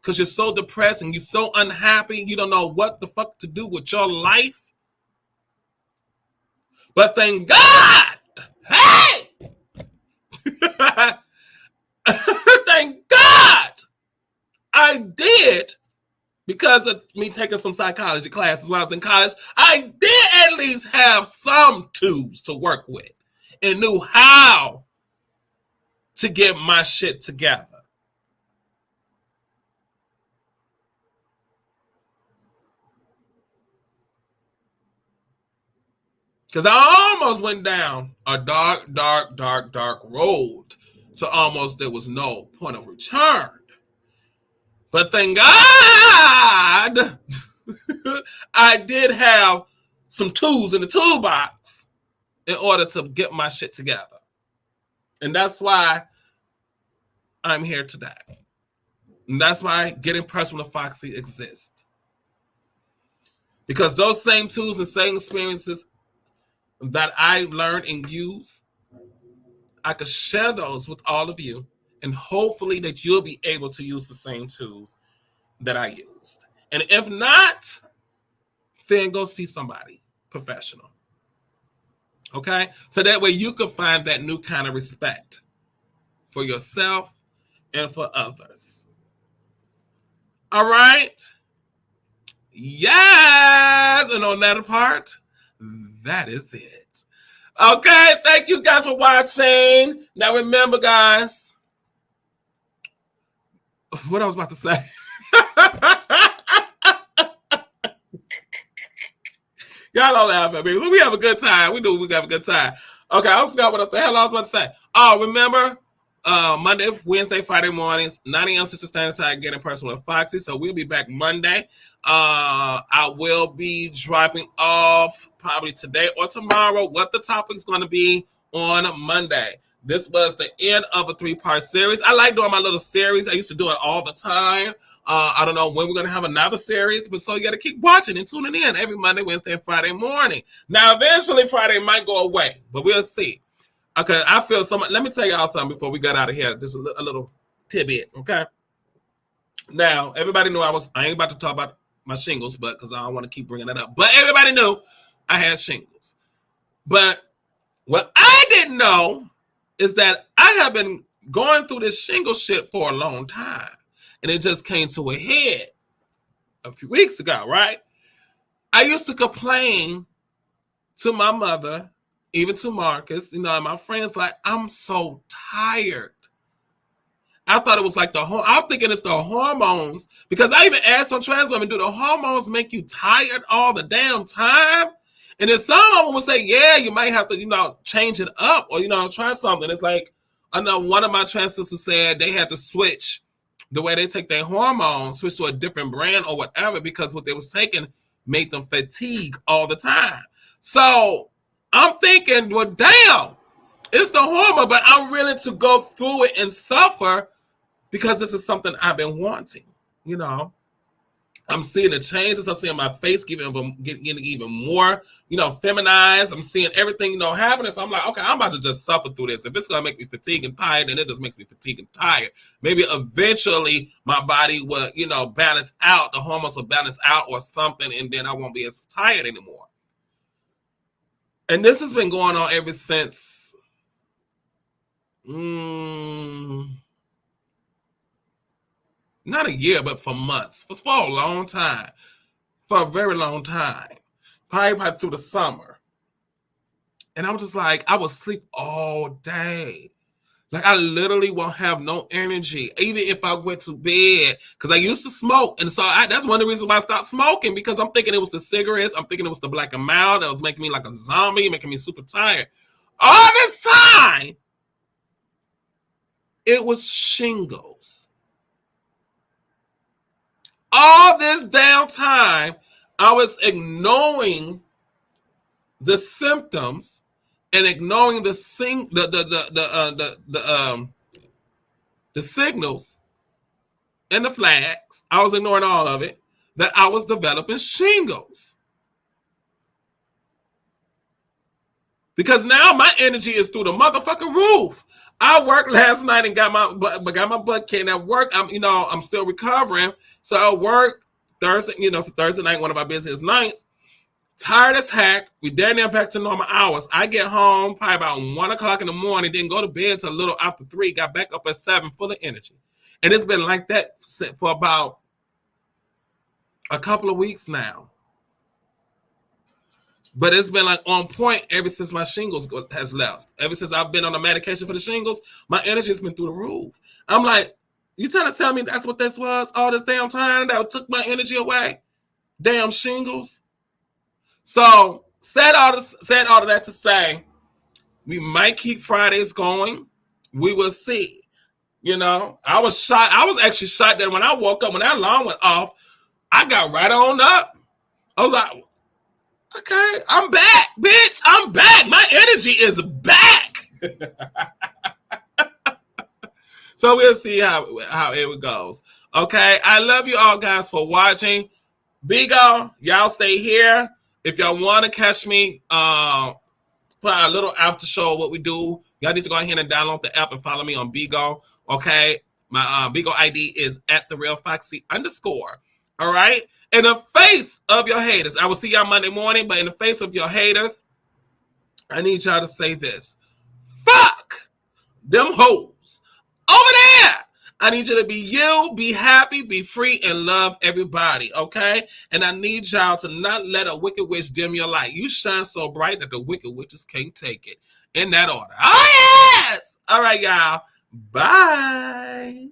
Speaker 1: because you're so depressed and you're so unhappy. You don't know what the fuck to do with your life. But thank God, hey! Thank God I did, because of me taking some psychology classes while I was in college. I did at least have some tools to work with and knew how to get my shit together. Because I almost went down a dark road to almost there was no point of return. But thank God I did have some tools in the toolbox in order to get my shit together. And that's why I'm here today. And that's why Getting Personal with Foxxie exists. Because those same tools and same experiences that I learned and use, I could share those with all of you. And hopefully that you'll be able to use the same tools that I used. And if not, then go see somebody professional. Okay? So that way you can find that new kind of respect for yourself and for others. All right? Yes! And on that part, that is it. Okay, thank you guys for watching. Now remember, guys, what I was about to say. Y'all don't laugh at me. We have a good time. We have a good time. Okay, I forgot what the hell I was about to say. Oh, remember, Monday, Wednesday, Friday mornings, 9 a.m. Central Standard Time, Getting Personal with Foxxie. So we'll be back Monday. I will be dropping off probably today or tomorrow what the topic is going to be on Monday. This was the end of a 3-part series. I like doing my little series. I used to do it all the time. I don't know when we're going to have another series, but so you got to keep watching and tuning in every Monday, Wednesday, and Friday morning. Now, eventually Friday might go away, but we'll see. Okay, I feel so much. Let me tell y'all something before we got out of here. Just a little tidbit, okay? Now, everybody knew I ain't about to talk about my shingles, but because I don't want to keep bringing that up. But everybody knew I had shingles. But what I didn't know is that I have been going through this shingle shit for a long time. And it just came to a head a few weeks ago, right? I used to complain to my mother, even to Marcus, and my friends, like, I'm so tired. I thought it was like I'm thinking it's the hormones, because I even asked some trans women, do the hormones make you tired all the damn time? And then some of them would say, yeah, you might have to, change it up or, try something. It's like, I know one of my trans sisters said they had to switch the way they take their hormones, switch to a different brand or whatever, because what they was taking made them fatigue all the time. So I'm thinking, well, damn, it's the hormone, but I'm willing to go through it and suffer because this is something I've been wanting, I'm seeing the changes. I'm seeing my face getting even more, feminized. I'm seeing everything, happening. So I'm like, okay, I'm about to just suffer through this. If it's going to make me fatigued and tired, then it just makes me fatigued and tired. Maybe eventually my body will, balance out. The hormones will balance out or something, and then I won't be as tired anymore. And this has been going on ever since not a year, but for months. For a long time. For a very long time. Probably through the summer. And I was just like, I would sleep all day. Like, I literally won't have no energy, even if I went to bed, because I used to smoke. And so that's one of the reasons why I stopped smoking, because I'm thinking it was the cigarettes. I'm thinking it was the black and mild that was making me like a zombie, making me super tired. All this time, it was shingles. All this damn time, I was ignoring the symptoms and ignoring the signals and the flags. I was ignoring all of it, that I was developing shingles. Because now my energy is through the motherfucking roof. I worked last night and got my butt kicked at work. I'm still recovering. So I worked Thursday, so Thursday night, one of our busiest nights. Tired as heck. We down there back to normal hours. I get home probably about 1 o'clock in the morning, didn't go to bed till a little after 3, got back up at 7, full of energy. And it's been like that for about a couple of weeks now. But it's been like on point ever since my shingles has left. Ever since I've been on the medication for the shingles, my energy has been through the roof. I'm like, you trying to tell me that's what this was all this damn time that took my energy away? Damn shingles. So said all of that to say, we might keep Fridays going. We will see. You know, I was shocked. I was actually shocked that when I woke up, when that alarm went off, I got right on up. I was like, okay, I'm back, bitch. I'm back. My energy is back. So we'll see how it goes. Okay, I love you all guys for watching. Bigo, y'all stay here. If y'all want to catch me for a little after show, what we do, y'all need to go ahead and download the app and follow me on Bigo. Okay, my Bigo ID is at TheRealFoxxie _ All right. In the face of your haters, I will see y'all Monday morning, but in the face of your haters, I need y'all to say this. Fuck them hoes over there. I need you to be you, be happy, be free, and love everybody, okay? And I need y'all to not let a wicked witch dim your light. You shine so bright that the wicked witches can't take it. In that order. Oh, yes! All right, y'all. Bye.